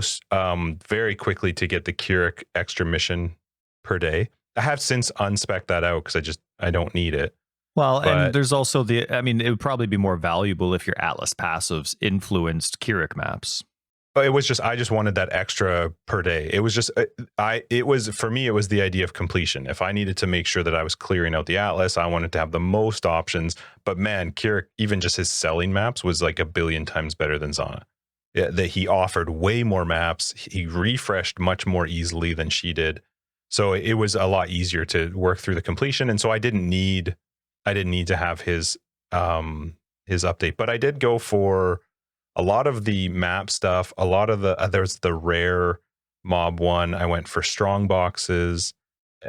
very quickly to get the Keurig extra mission per day. I have since unspec'd that out because I don't need it.
Well, and there's also it would probably be more valuable if your Atlas passives influenced Keurig maps.
It was I just wanted that extra per day. It was for me, it was the idea of completion. If I needed to make sure that I was clearing out the Atlas, I wanted to have the most options. But man, Keurig, even just his selling maps was like 1 billion times better than Zana. Yeah, that he offered way more maps. He refreshed much more easily than she did. So it was a lot easier to work through the completion. And so I didn't need to have his update, but I did go for a lot of the map stuff, a lot of there's the rare mob one. I went for strong boxes.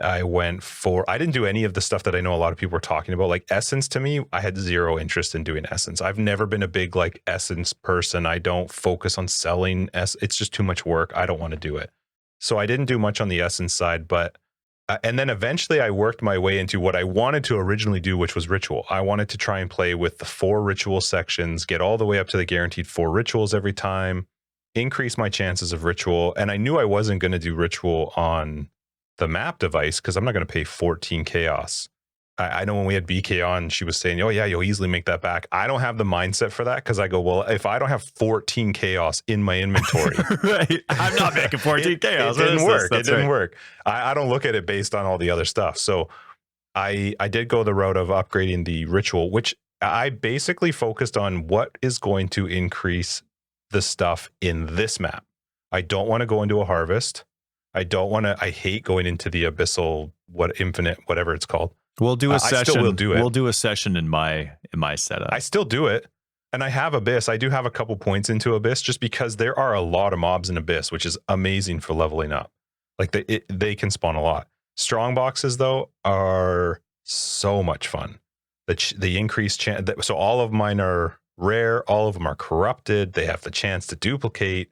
I didn't do any of the stuff that I know a lot of people were talking about. Like essence, to me, I had zero interest in doing essence. I've never been a big like essence person. I don't focus on selling. It's just too much work. I don't want to do it. So I didn't do much on the essence side, but and then eventually I worked my way into what I wanted to originally do, which was ritual. I wanted to try and play with the 4 ritual sections, get all the way up to the guaranteed 4 rituals every time, increase my chances of ritual. And I knew I wasn't going to do ritual on the map device because I'm not going to pay 14 chaos. I know when we had BK on, she was saying, oh yeah, you'll easily make that back. I don't have the mindset for that because I go, well, if I don't have 14 chaos in my inventory,
right, I'm not making 14 chaos.
It didn't work. It didn't work. I don't look at it based on all the other stuff. So I did go the route of upgrading the ritual, which I basically focused on what is going to increase the stuff in this map. I don't want to go into a harvest. I hate going into the abyssal, infinite, whatever it's called.
We'll do a session.
I still will do it.
We'll do a session in my setup.
I still do it. And I have Abyss. I do have a couple points into Abyss just because there are a lot of mobs in Abyss, which is amazing for leveling up. Like they can spawn a lot. Strong boxes, though, are so much fun. The increased chance. So all of mine are rare. All of them are corrupted. They have the chance to duplicate.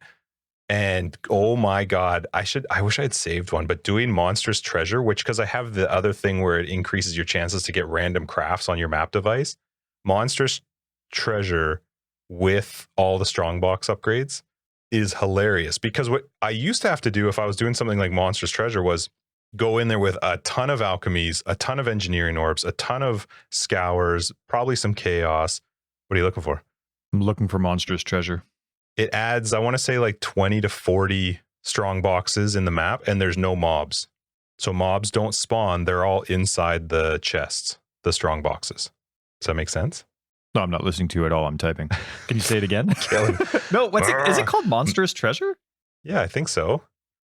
And oh my God, I wish I had saved one, but doing Monstrous Treasure, because I have the other thing where it increases your chances to get random crafts on your map device. Monstrous Treasure with all the Strongbox upgrades is hilarious because what I used to have to do if I was doing something like Monstrous Treasure was go in there with a ton of alchemies, a ton of engineering orbs, a ton of scours, probably some chaos. What are you looking for?
I'm looking for Monstrous Treasure.
It adds, I want to say like 20 to 40 strong boxes in the map, and there's no mobs. So mobs don't spawn. They're all inside the chests, the strong boxes. Does that make sense?
No, I'm not listening to you at all. I'm typing. Can you say it again? No, is it called Monstrous Treasure?
Yeah, I think so.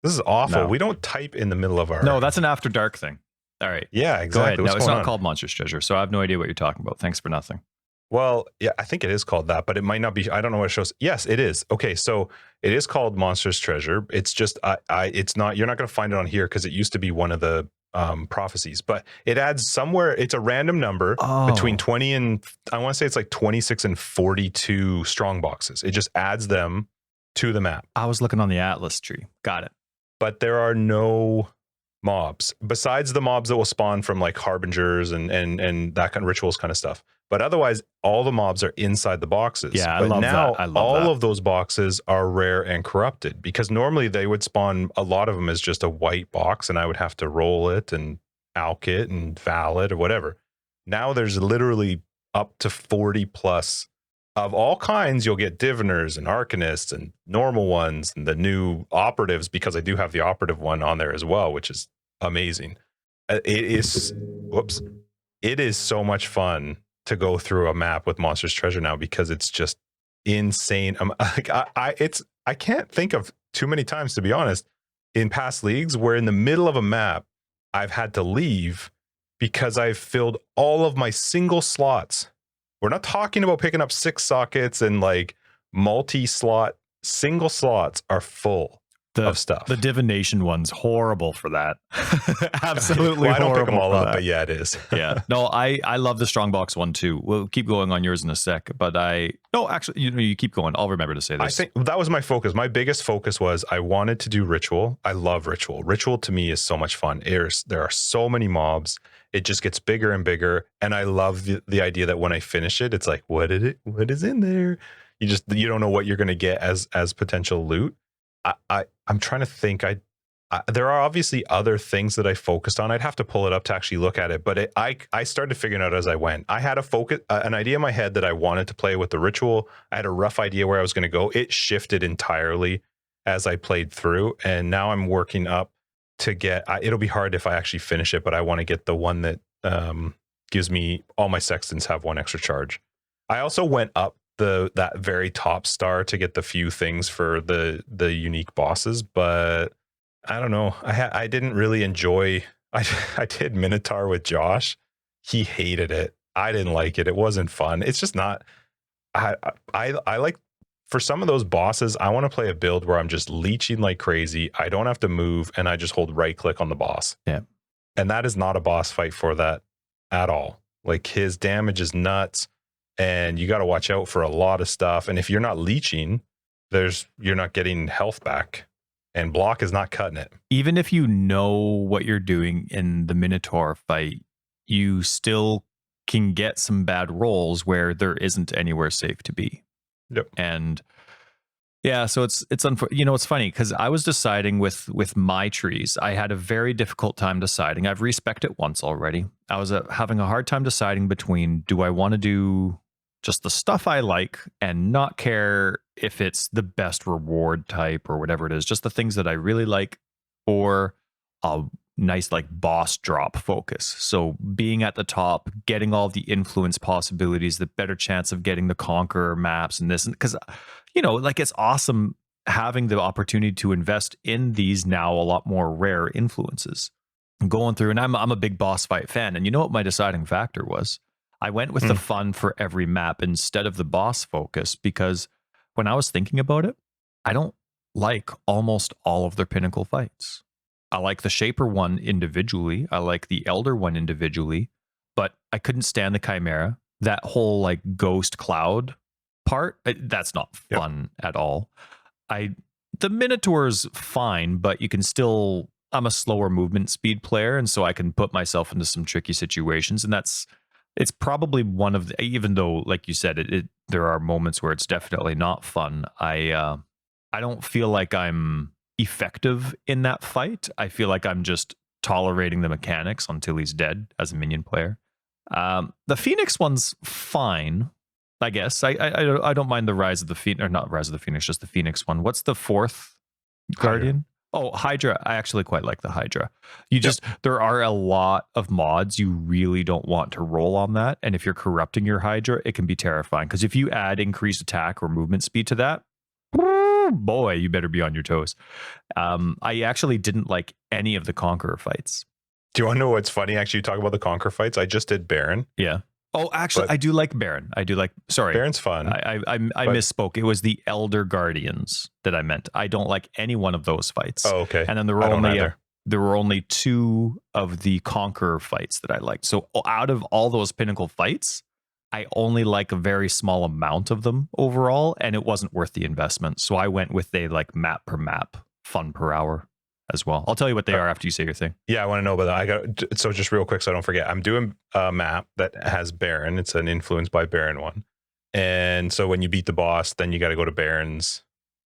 This is awful. No. We don't type in the middle of our...
No, that's an After Dark thing. All right.
Yeah, exactly.
Go ahead. No, it's not called Monstrous Treasure, so I have no idea what you're talking about. Thanks for nothing.
Well, yeah, I think it is called that, but it might not be. I don't know what it shows. Yes, it is. Okay, so it is called Monstrous Treasure. It's just it's not. You're not going to find it on here because it used to be one of the prophecies, but it adds somewhere. It's a random number between 20 and I want to say it's like 26 and 42 strong boxes. It just adds them to the map.
I was looking on the Atlas tree. Got it.
But there are no mobs besides the mobs that will spawn from like harbingers and that kind of rituals kind of stuff. But otherwise, all the mobs are inside the boxes.
Yeah,
but
I love
now
that. I love
all
that.
of those boxes are rare and corrupted because normally they would spawn a lot of them as just a white box, and I would have to roll it and alk it and val it or whatever. Now there's literally up to 40 plus of all kinds. You'll get diviners and arcanists and normal ones and the new operatives, because I do have the operative one on there as well, which is amazing. It is so much fun to go through a map with Monstrous Treasure now because it's just insane. I can't think of too many times, to be honest, in past leagues where in the middle of a map I've had to leave because I've filled all of my single slots. We're not talking about picking up 6 sockets and like multi-slot. Single slots are full of stuff.
The divination one's horrible for that. Absolutely.
Well, I don't pick
horrible
them all
for
up,
that.
but yeah, it is.
Yeah. No, I love the strongbox one too. We'll keep going on yours in a sec, but actually, you keep going. I'll remember to say this.
I think that was my focus. My biggest focus was I wanted to do ritual. I love ritual. Ritual to me is so much fun. There are so many mobs. It just gets bigger and bigger. And I love the idea that when I finish it, it's like, what is in there? You don't know what you're going to get as potential loot. I'm trying to think. There are obviously other things that I focused on. I'd have to pull it up to actually look at it, but I started figuring out as I went. I had an idea in my head that I wanted to play with the ritual. I had a rough idea where I was going to go. It shifted entirely as I played through, and now I'm working up to get. It'll be hard if I actually finish it, but I want to get the one that gives me all my sextons have 1 extra charge. I also went up that very top star to get the few things for the unique bosses, but I don't know. I didn't really enjoy. I did Minotaur with Josh. He hated it. I didn't like it. It wasn't fun. It's just not. I like, for some of those bosses, I want to play a build where I'm just leeching like crazy. I don't have to move, and I just hold right click on the boss.
Yeah,
and that is not a boss fight for that at all. Like, his damage is nuts. And you got to watch out for a lot of stuff. And if you're not leeching, you're not getting health back. And block is not cutting it.
Even if you know what you're doing in the Minotaur fight, you still can get some bad rolls where there isn't anywhere safe to be.
Yep.
And yeah, so it's it's funny because I was deciding with my trees. I had a very difficult time deciding. I've respec'd it once already. I was having a hard time deciding between, do I want to do just the stuff I like and not care if it's the best reward type or whatever it is, just the things that I really like, or a nice like boss drop focus. So being at the top, getting all the influence possibilities, the better chance of getting the conqueror maps and this, because like, it's awesome having the opportunity to invest in these now a lot more rare influences. I'm going through, and I'm a big boss fight fan. And you know what my deciding factor was? I went with the fun for every map instead of the boss focus, because when I was thinking about it, I don't like almost all of their pinnacle fights. I like the Shaper one individually. I like the Elder one individually, but I couldn't stand the Chimera. That whole like ghost cloud part, that's not fun at all. The Minotaur's fine, but you can still, I'm a slower movement speed player, and so I can put myself into some tricky situations, and it's probably one of the, even though, like you said, there are moments where it's definitely not fun. I don't feel like I'm effective in that fight. I feel like I'm just tolerating the mechanics until he's dead as a minion player. The Phoenix one's fine, I guess. I don't mind the Rise of the Phoenix, or not Rise of the Phoenix, just the Phoenix one. What's the 4th Guardian? Oh, Hydra. I actually quite like the Hydra. There are a lot of mods you really don't want to roll on that. And if you're corrupting your Hydra, it can be terrifying. Because if you add increased attack or movement speed to that, boy, you better be on your toes. I actually didn't like any of the Conqueror fights.
Do you want to know what's funny? Actually, you talk about the Conqueror fights. I just did Baron.
Yeah. Oh, actually, I do like Baron. I do like. Sorry,
Baron's fun.
I misspoke. It was the Elder Guardians that I meant. I don't like any one of those fights.
Oh, okay.
And then there were only 2 of the Conqueror fights that I liked. So out of all those Pinnacle fights, I only like a very small amount of them overall, and it wasn't worth the investment. So I went with a like map per map, fun per hour as well. I'll tell you what they are after you say your thing.
Yeah, I want to know about that. So just real quick, so I don't forget, I'm doing a map that has Baron. It's an influenced by Baron one. And so when you beat the boss, then you got to go to Baron's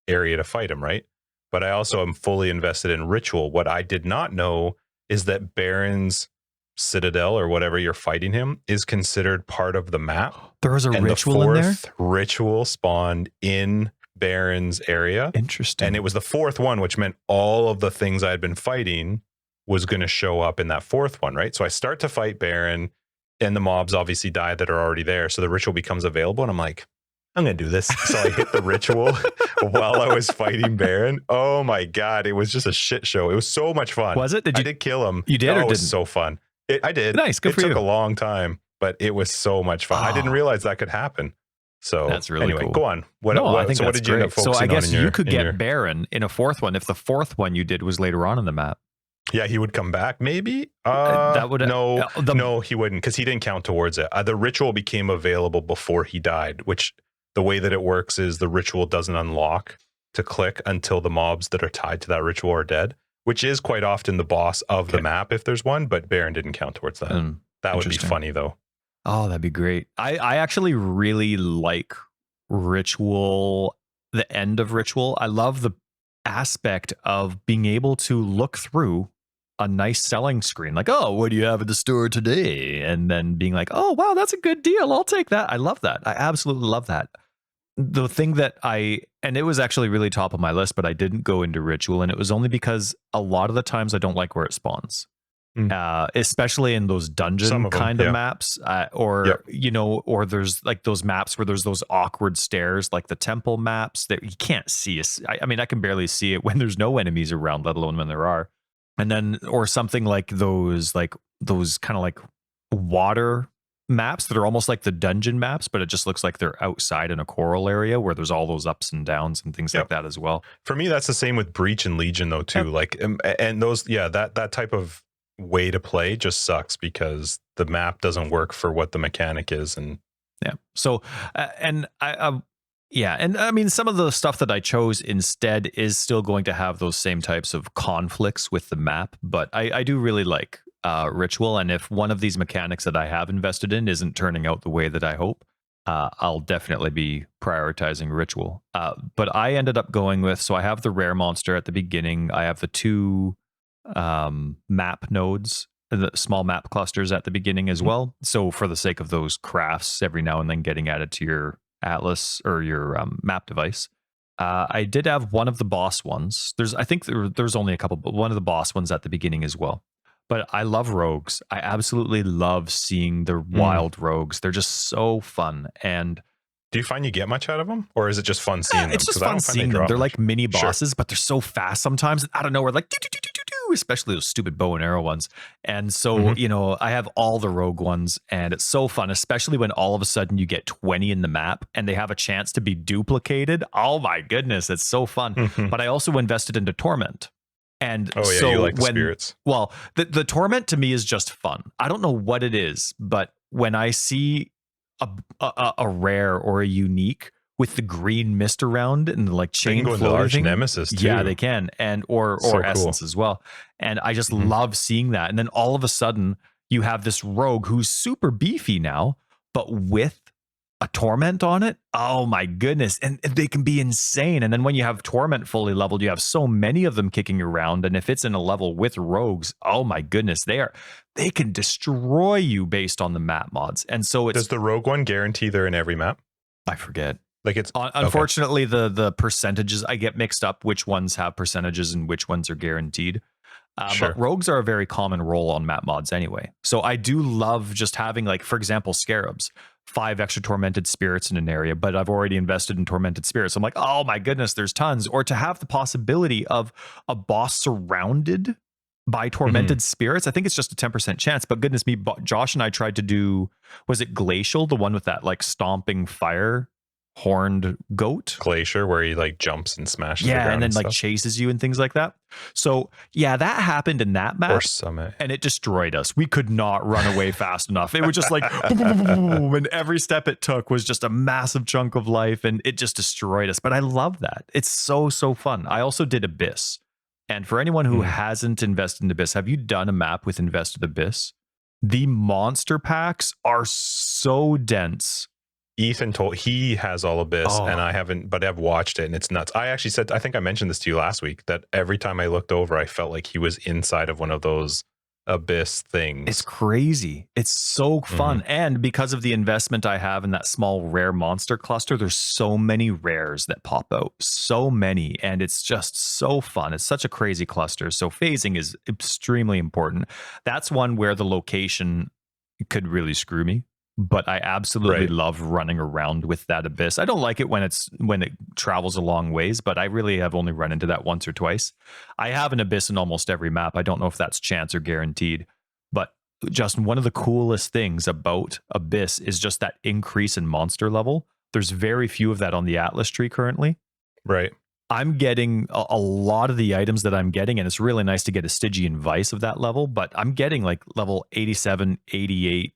area to fight him, right? But I also am fully invested in Ritual. What I did not know is that Baron's Citadel or whatever you're fighting him is considered part of the map.
There was a ritual in there?
Ritual spawned in Baron's area.
Interesting.
And it was the 4th one, which meant all of the things I had been fighting was going to show up in that 4th one, right? So I start to fight Baron, and the mobs obviously die that are already there. So the ritual becomes available, and I'm like, I'm going to do this. So I hit the ritual while I was fighting Baron. Oh my God. It was just a shit show. It was so much fun.
Was it?
I did kill him.
You did or didn't?
It was so fun. I did.
Nice. Good for you.
It took a long time, but it was so much fun. I didn't realize that could happen. So
that's really
anyway,
cool.
Go on. What did you end up focusing on?
So I guess you could get Baron in a 4th one if the 4th one you did was later on in the map.
Yeah, he would come back. Maybe
that would
no, he wouldn't, because he didn't count towards it. The ritual became available before he died, which the way that it works is the ritual doesn't unlock to click until the mobs that are tied to that ritual are dead, which is quite often the boss of the map if there's one. But Baron didn't count towards that. That would be funny though.
Oh, that'd be great. I actually really like Ritual, the end of Ritual. I love the aspect of being able to look through a nice selling screen. Like, oh, what do you have at the store today? And then being like, oh, wow, that's a good deal. I'll take that. I love that. I absolutely love that. The thing that and it was actually really top of my list, but I didn't go into Ritual. And it was only because a lot of the times I don't like where it spawns. Especially in those dungeon kind of maps, or or there's like those maps where there's those awkward stairs, like the temple maps that you can't see. I mean, I can barely see it when there's no enemies around, let alone when there are. And then, or something like those kind of like water maps that are almost like the dungeon maps, but it just looks like they're outside in a coral area where there's all those ups and downs and things like that as well.
For me, that's the same with Breach and Legion though too. Like, and those, that type of way to play just sucks because the map doesn't work for what the mechanic is. And
so and I mean, some of the stuff that I chose instead is still going to have those same types of conflicts with the map, but I do really like Ritual. And if one of these mechanics that I have invested in isn't turning out the way that I hope, I'll definitely be prioritizing Ritual. But I ended up going with, so I have the rare monster at the beginning. I have the 2 map nodes, the small map clusters at the beginning as well. So for the sake of those crafts every now and then getting added to your atlas or your map device, I did have one of the boss ones. I think there's only a couple, but one of the boss ones at the beginning as well. But I love rogues. I absolutely love seeing the wild rogues. They're just so fun. And
do you find you get much out of them, or is it just fun seeing them?
It's just fun seeing them. They're like mini bosses, but they're so fast sometimes. I don't know. We're like, especially those stupid bow and arrow ones. And so, I have all the rogue ones, and it's so fun, especially when all of a sudden you get 20 in the map and they have a chance to be duplicated. Oh my goodness, it's so fun. But I also invested into Torment. And so
you like the spirits.
Well, the Torment to me is just fun. I don't know what it is, but when I see a rare or a unique with the green mist around and like chain floating,
Archnemesis too.
Yeah, they can, and or essence as well. And I just love seeing that. And then all of a sudden you have this rogue who's super beefy now, but with a Torment on it. Oh my goodness. And they can be insane. And then when you have Torment fully leveled, you have so many of them kicking around. And if it's in a level with rogues, oh my goodness, they can destroy you based on the map mods. And so
does the rogue one guarantee they're in every map?
I forget.
Like it's
unfortunately the percentages I get mixed up, which ones have percentages and which ones are guaranteed. But rogues are a very common role on map mods anyway. So I do love just having, like, for example, scarabs, 5 extra tormented spirits in an area, but I've already invested in tormented spirits. I'm like, oh my goodness, there's tons. Or to have the possibility of a boss surrounded by tormented spirits. I think it's just a 10% chance, but goodness me, Josh and I tried to do, was it Glacial, the one with that like stomping fire horned goat?
Glacier, where he like jumps and smashes the ground
and then like
stuff.
chases you and things like that. So yeah, that happened in that map.
Or Summit.
And it destroyed us. We could not run away fast enough. It was just like boom, and every step it took was just a massive chunk of life, and it just destroyed us. But I love that. It's so fun. I also did Abyss. And for anyone who hasn't invested in Abyss, have you done a map with Invested Abyss? The monster packs are so dense.
Ethan told he has all Abyss, and I haven't, but I've watched it and it's nuts. I actually said, I think I mentioned this to you last week, that every time I looked over, I felt like he was inside of one of those Abyss things.
It's crazy. It's so fun. And because of the investment I have in that small rare monster cluster, there's so many rares that pop out. So many. And it's just so fun. It's such a crazy cluster. So phasing is extremely important. That's one where the location could really screw me. But I absolutely love running around with that Abyss. I don't like it when it travels a long ways, but I really have only run into that once or twice. I have an Abyss in almost every map. I don't know if that's chance or guaranteed, but just one of the coolest things about Abyss is just that increase in monster level. There's very few of that on the Atlas tree currently.
Right.
I'm getting a lot of the items that I'm getting, and it's really nice to get a Stygian Vice of that level, but I'm getting like level 87, 88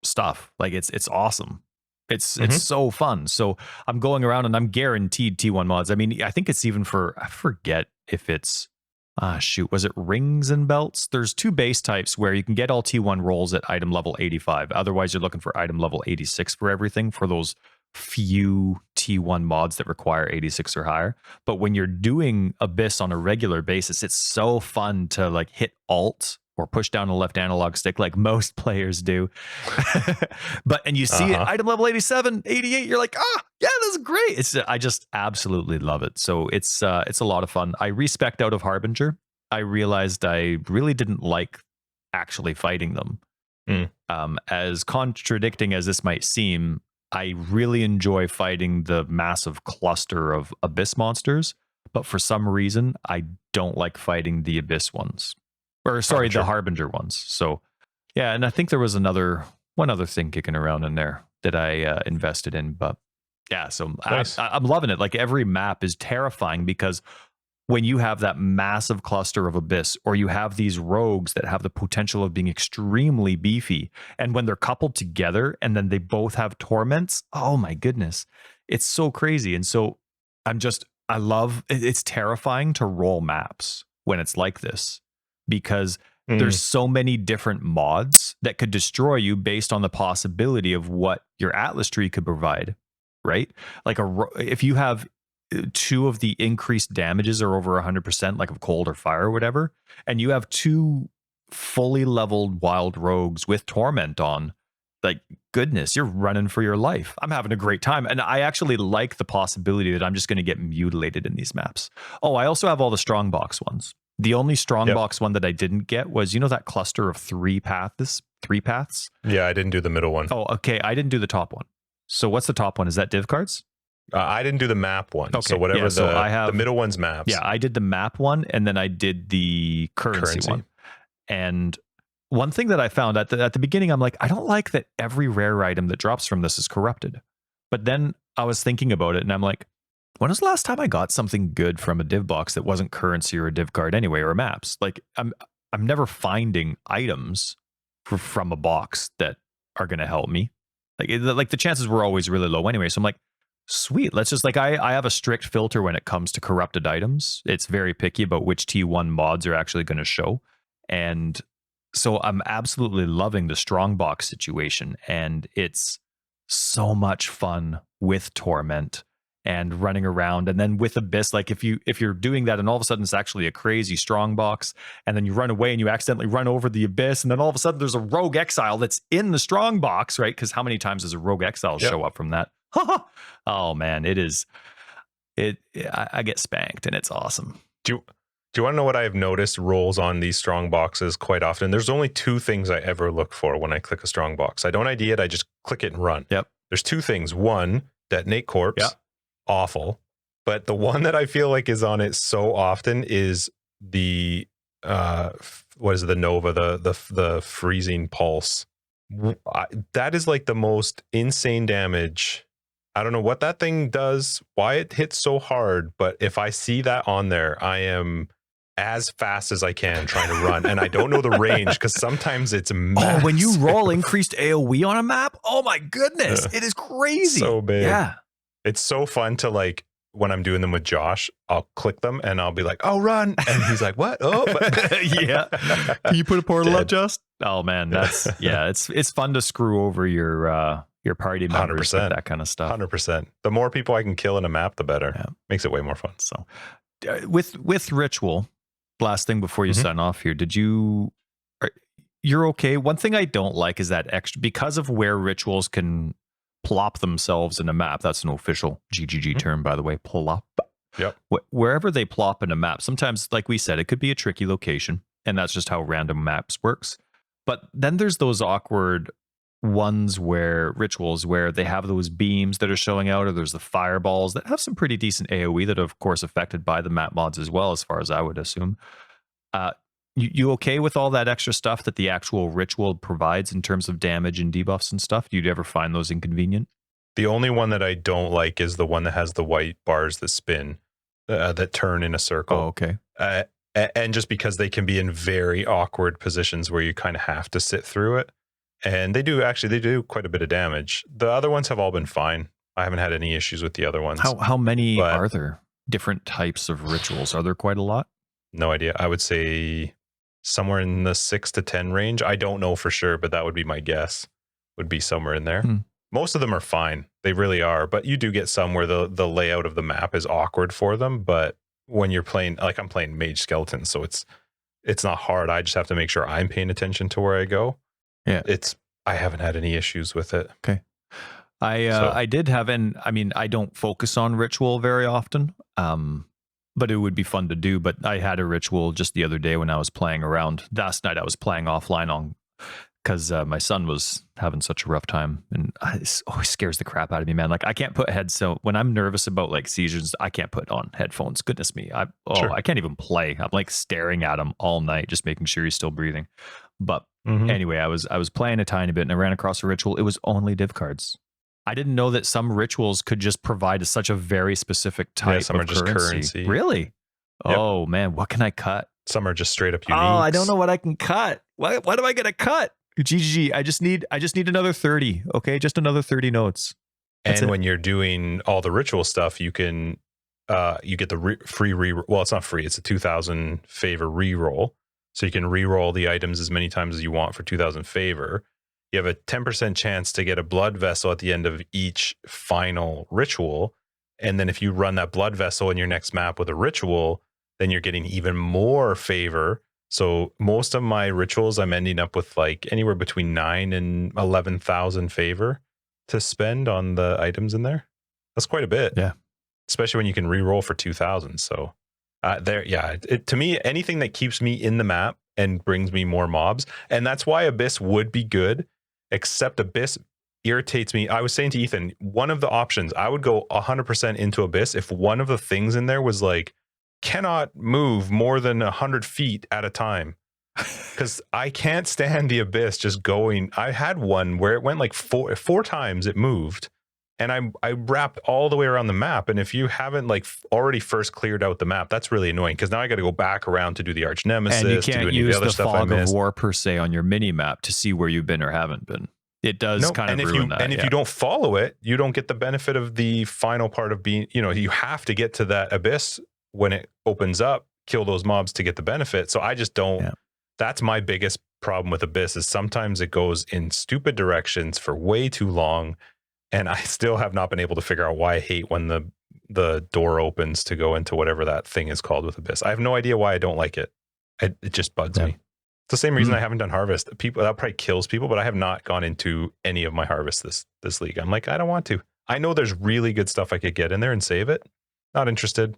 stuff. Like it's awesome. It's so fun. So I'm going around and I'm guaranteed T1 mods. I mean, I think it's even for, I forget if it's was it rings and belts? There's 2 base types where you can get all T1 rolls at item level 85. Otherwise you're looking for item level 86 for everything, for those few T1 mods that require 86 or higher. But when you're doing Abyss on a regular basis, it's so fun to like hit Alt or push down a left analog stick like most players do. And you see it, item level 87, 88, you're like, yeah, that's great. I just absolutely love it. So it's a lot of fun. I respect out of Harbinger. I realized I really didn't like actually fighting them. As contradicting as this might seem, I really enjoy fighting the massive cluster of Abyss monsters, but for some reason, I don't like fighting the Abyss ones. Or sorry, the Harbinger ones. So yeah, and I think there was one other thing kicking around in there that I invested in. But yeah, so nice. I'm loving it. Like every map is terrifying because when you have that massive cluster of Abyss, or you have these rogues that have the potential of being extremely beefy, and when they're coupled together and then they both have torments, oh my goodness, it's so crazy. And so I love, it's terrifying to roll maps when it's like this, because there's so many different mods that could destroy you based on the possibility of what your Atlas tree could provide, right? Like if you have 2 of the increased damages are over 100%, like of cold or fire or whatever, and you have 2 fully leveled wild rogues with torment on, like goodness, you're running for your life. I'm having a great time. And I actually like the possibility that I'm just going to get mutilated in these maps. Oh, I also have all the strongbox ones. The only strongbox one that I didn't get was, that cluster of 3 paths?
Yeah, I didn't do the middle one.
Oh, okay. I didn't do the top one. So what's the top one? Is that div cards?
I didn't do the map one.
Okay.
So whatever
I have,
the middle one's maps.
Yeah, I did the map one, and then I did the currency one. And one thing that I found at the beginning, I'm like, I don't like that every rare item that drops from this is corrupted. But then I was thinking about it, and I'm like, when was the last time I got something good from a div box that wasn't currency or a div card anyway, or maps? Like I'm never finding items from a box that are going to help me. Like the chances were always really low anyway. So I'm like, sweet. Let's just I have a strict filter when it comes to corrupted items. It's very picky about which T1 mods are actually going to show. And so I'm absolutely loving the strongbox situation. And it's so much fun with Torment and running around. And then with Abyss, like if you're doing that and all of a sudden it's actually a crazy strongbox, and then you run away and you accidentally run over the Abyss, and then all of a sudden there's a rogue exile that's in the strongbox, right? Because how many times does a rogue exile show up from that? Oh man, I get spanked and it's awesome.
Do you want to know what I've noticed rolls on these strong boxes quite often? There's only 2 things I ever look for when I click a strong box. I don't ID it, I just click it and run.
Yep.
There's 2 things. 1, detonate corpse.
Yep.
Awful. But the one that I feel like is on it so often is the what is it, the Nova, the freezing pulse. That is like the most insane damage. I don't know what that thing does, why it hits so hard, but if I see that on there, I am as fast as I can trying to run, and I don't know the range because sometimes it's massive.
Oh, when you roll increased AoE on a map, oh my goodness, it is crazy.
So big.
Yeah,
it's so fun to like when I'm doing them with Josh. I'll click them and I'll be like, "Oh, run!" And he's like, "What? Oh,
yeah." Can you put a portal up, Just? Oh man, that's it's fun to screw over your party members with that kind of stuff.
100%. The more people I can kill in a map, the better. Yeah. Makes it way more fun.
So, with ritual. Last thing before you sign off here, you're okay? One thing I don't like is that extra, because of where rituals can plop themselves in a map. That's an official GGG term, by the way, plop.
Yep.
Wherever they plop in a map, sometimes, like we said, it could be a tricky location, and that's just how random maps works. But then there's those awkward ones rituals where they have those beams that are showing out, or there's the fireballs that have some pretty decent AoE that are, of course, affected by the map mods as well, as far as I would assume. You okay with all that extra stuff that the actual ritual provides in terms of damage and debuffs and stuff? Do you ever find those inconvenient?
The only one that I don't like is the one that has the white bars that spin, that turn in a circle.
Oh, okay.
And just because they can be in very awkward positions where you kind of have to sit through it. And they do quite a bit of damage. The other ones have all been fine. I haven't had any issues with the other ones.
How many are there? Different types of rituals? Are there quite a lot?
No idea. I would say somewhere in the 6 to 10 range. I don't know for sure, but that would be my guess. Would be somewhere in there. Most of them are fine. They really are. But you do get some where the layout of the map is awkward for them. But when you're playing, like I'm playing Mage Skeleton, so it's not hard. I just have to make sure I'm paying attention to where I go.
Yeah,
I haven't had any issues with it.
Okay. I did have, and I mean, I don't focus on ritual very often, but it would be fun to do. But I had a ritual just the other day when I was playing around. Last night I was playing offline on, because my son was having such a rough time, and it always scares the crap out of me, man. Like I can't put so when I'm nervous about like seizures, I can't put on headphones. Goodness me, I can't even play. I'm like staring at him all night, just making sure he's still breathing. But anyway, I was playing a tiny bit, and I ran across a ritual. It was only div cards. I didn't know that some rituals could just provide such a very specific type
some
of
are just currency.
Really? Yep. Oh man, what can I cut?
Some are just straight up unique.
Oh, I don't know what I can cut. What am I gonna cut? GGG. I just need another 30. Okay, just another 30 notes.
And when you're doing all the ritual stuff, you can you get the free reroll. Well, it's not free. It's a 2,000 favor reroll. So you can reroll the items as many times as you want for 2,000 favor. You have a 10% chance to get a blood vessel at the end of each final ritual. And then if you run that blood vessel in your next map with a ritual, then you're getting even more favor. So most of my rituals, I'm ending up with like anywhere between 9 and 11,000 favor to spend on the items in there. That's quite a bit.
Yeah.
Especially when you can reroll for 2,000. So to me, anything that keeps me in the map and brings me more mobs. And that's why Abyss would be good, except Abyss irritates me. I was saying to Ethan, one of the options, I would go 100% into Abyss if one of the things in there was like, cannot move more than 100 feet at a time. Because I can't stand the Abyss just going. I had one where it went like four times it moved. And I wrapped all the way around the map. And if you haven't like already first cleared out the map, that's really annoying because now I got to go back around to do the Archnemesis.
And you can't
to do any
use
of the other
the
stuff
fog of war per se on your mini map to see where you've been or haven't been. It does kind of ruin that.
And if you don't follow it, you don't get the benefit of the final part of being, you have to get to that Abyss when it opens up, kill those mobs to get the benefit. So I just don't. Yeah. That's my biggest problem with Abyss is sometimes it goes in stupid directions for way too long. And I still have not been able to figure out why I hate when the door opens to go into whatever that thing is called with Abyss. I have no idea why I don't like it. It just bugs me. It's the same reason I haven't done Harvest. That probably kills people, but I have not gone into any of my Harvest this league. I'm like, I don't want to. I know there's really good stuff I could get in there and save it. Not interested.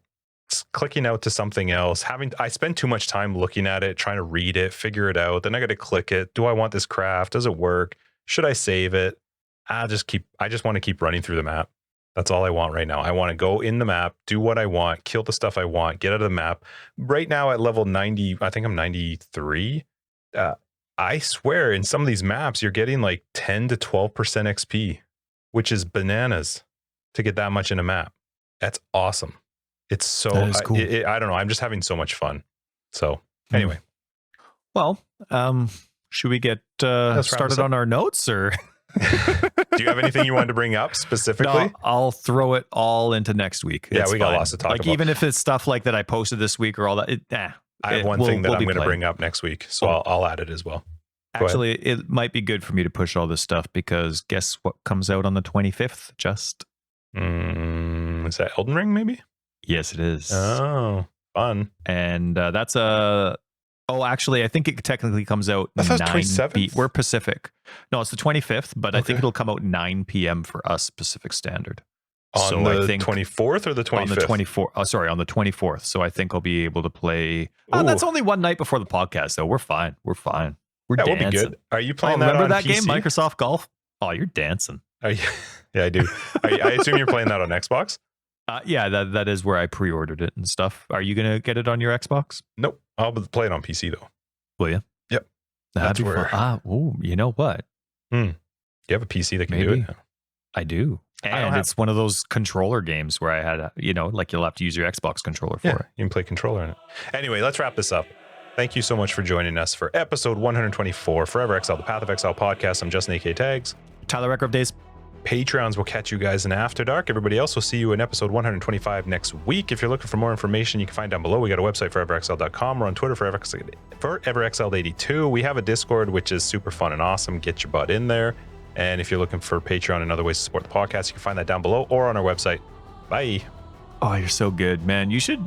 It's clicking out to something else. I spend too much time looking at it, trying to read it, figure it out. Then I got to click it. Do I want this craft? Does it work? Should I save it? I just want to keep running through the map. That's all I want right now. I want to go in the map, do what I want, kill the stuff I want, get out of the map. Right now at level 90, I think I'm 93. I swear in some of these maps, you're getting like 10 to 12% XP, which is bananas to get that much in a map. That's awesome. It's so, cool. I don't know. I'm just having so much fun. So anyway.
Well, should we get started on our notes or?
Do you have anything you wanted to bring up specifically?
No, I'll throw it all into next week.
Yeah, we got lots to talk about.
Even if it's stuff like that I posted this week or all that.
I have one thing that I'm going to bring up next week, so I'll add it as well.
Actually, it might be good for me to push all this stuff because guess what comes out on the 25th?
Is that Elden Ring maybe?
Yes, it is.
Oh, fun.
And that's actually, I think it technically comes out
9 27th?
We're Pacific. No, it's the 25th, but I think it'll come out 9 p.m. for us Pacific Standard.
On the 24th or the 25th?
On the 24th. On the 24th. So I think I'll be able to play. That's only one night before the podcast, though. We're fine. We're dancing.
We'll be good. Are you playing that
remember
on
that
PC?
game, Microsoft Golf? Oh, you're dancing.
Yeah, I do. I assume you're playing that on Xbox?
Yeah, that is where I pre-ordered it and stuff. Are you going to get it on your Xbox?
Nope. I'll play it on PC, though.
Will you?
Yep.
That's where. You know what?
Do you have a PC that can do it?
I do. And it's one of those controller games where I had, like you'll have to use your Xbox controller for it.
You can play controller in it. Anyway, let's wrap this up. Thank you so much for joining us for episode 124, Forever Exiled, the Path of Exile podcast. I'm Justin, A.K. Tags.
Tyler Record Days.
Patrons will catch you guys in After Dark. Everybody else will see you in episode 125 next week. If you're looking for more information, you can find down below. We got a website, foreverexiled.com. We're on Twitter, foreverexiled82. We have a Discord, which is super fun and awesome. Get your butt in there. And if you're looking for Patreon and other ways to support the podcast, you can find that down below or on our website. Bye.
Oh, you're so good, man. You should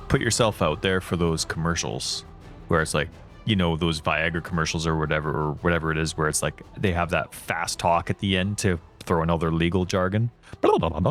put yourself out there for those commercials where it's like, those Viagra commercials or whatever it is, where it's like they have that fast talk at the end to throw in all their legal jargon. MSP5.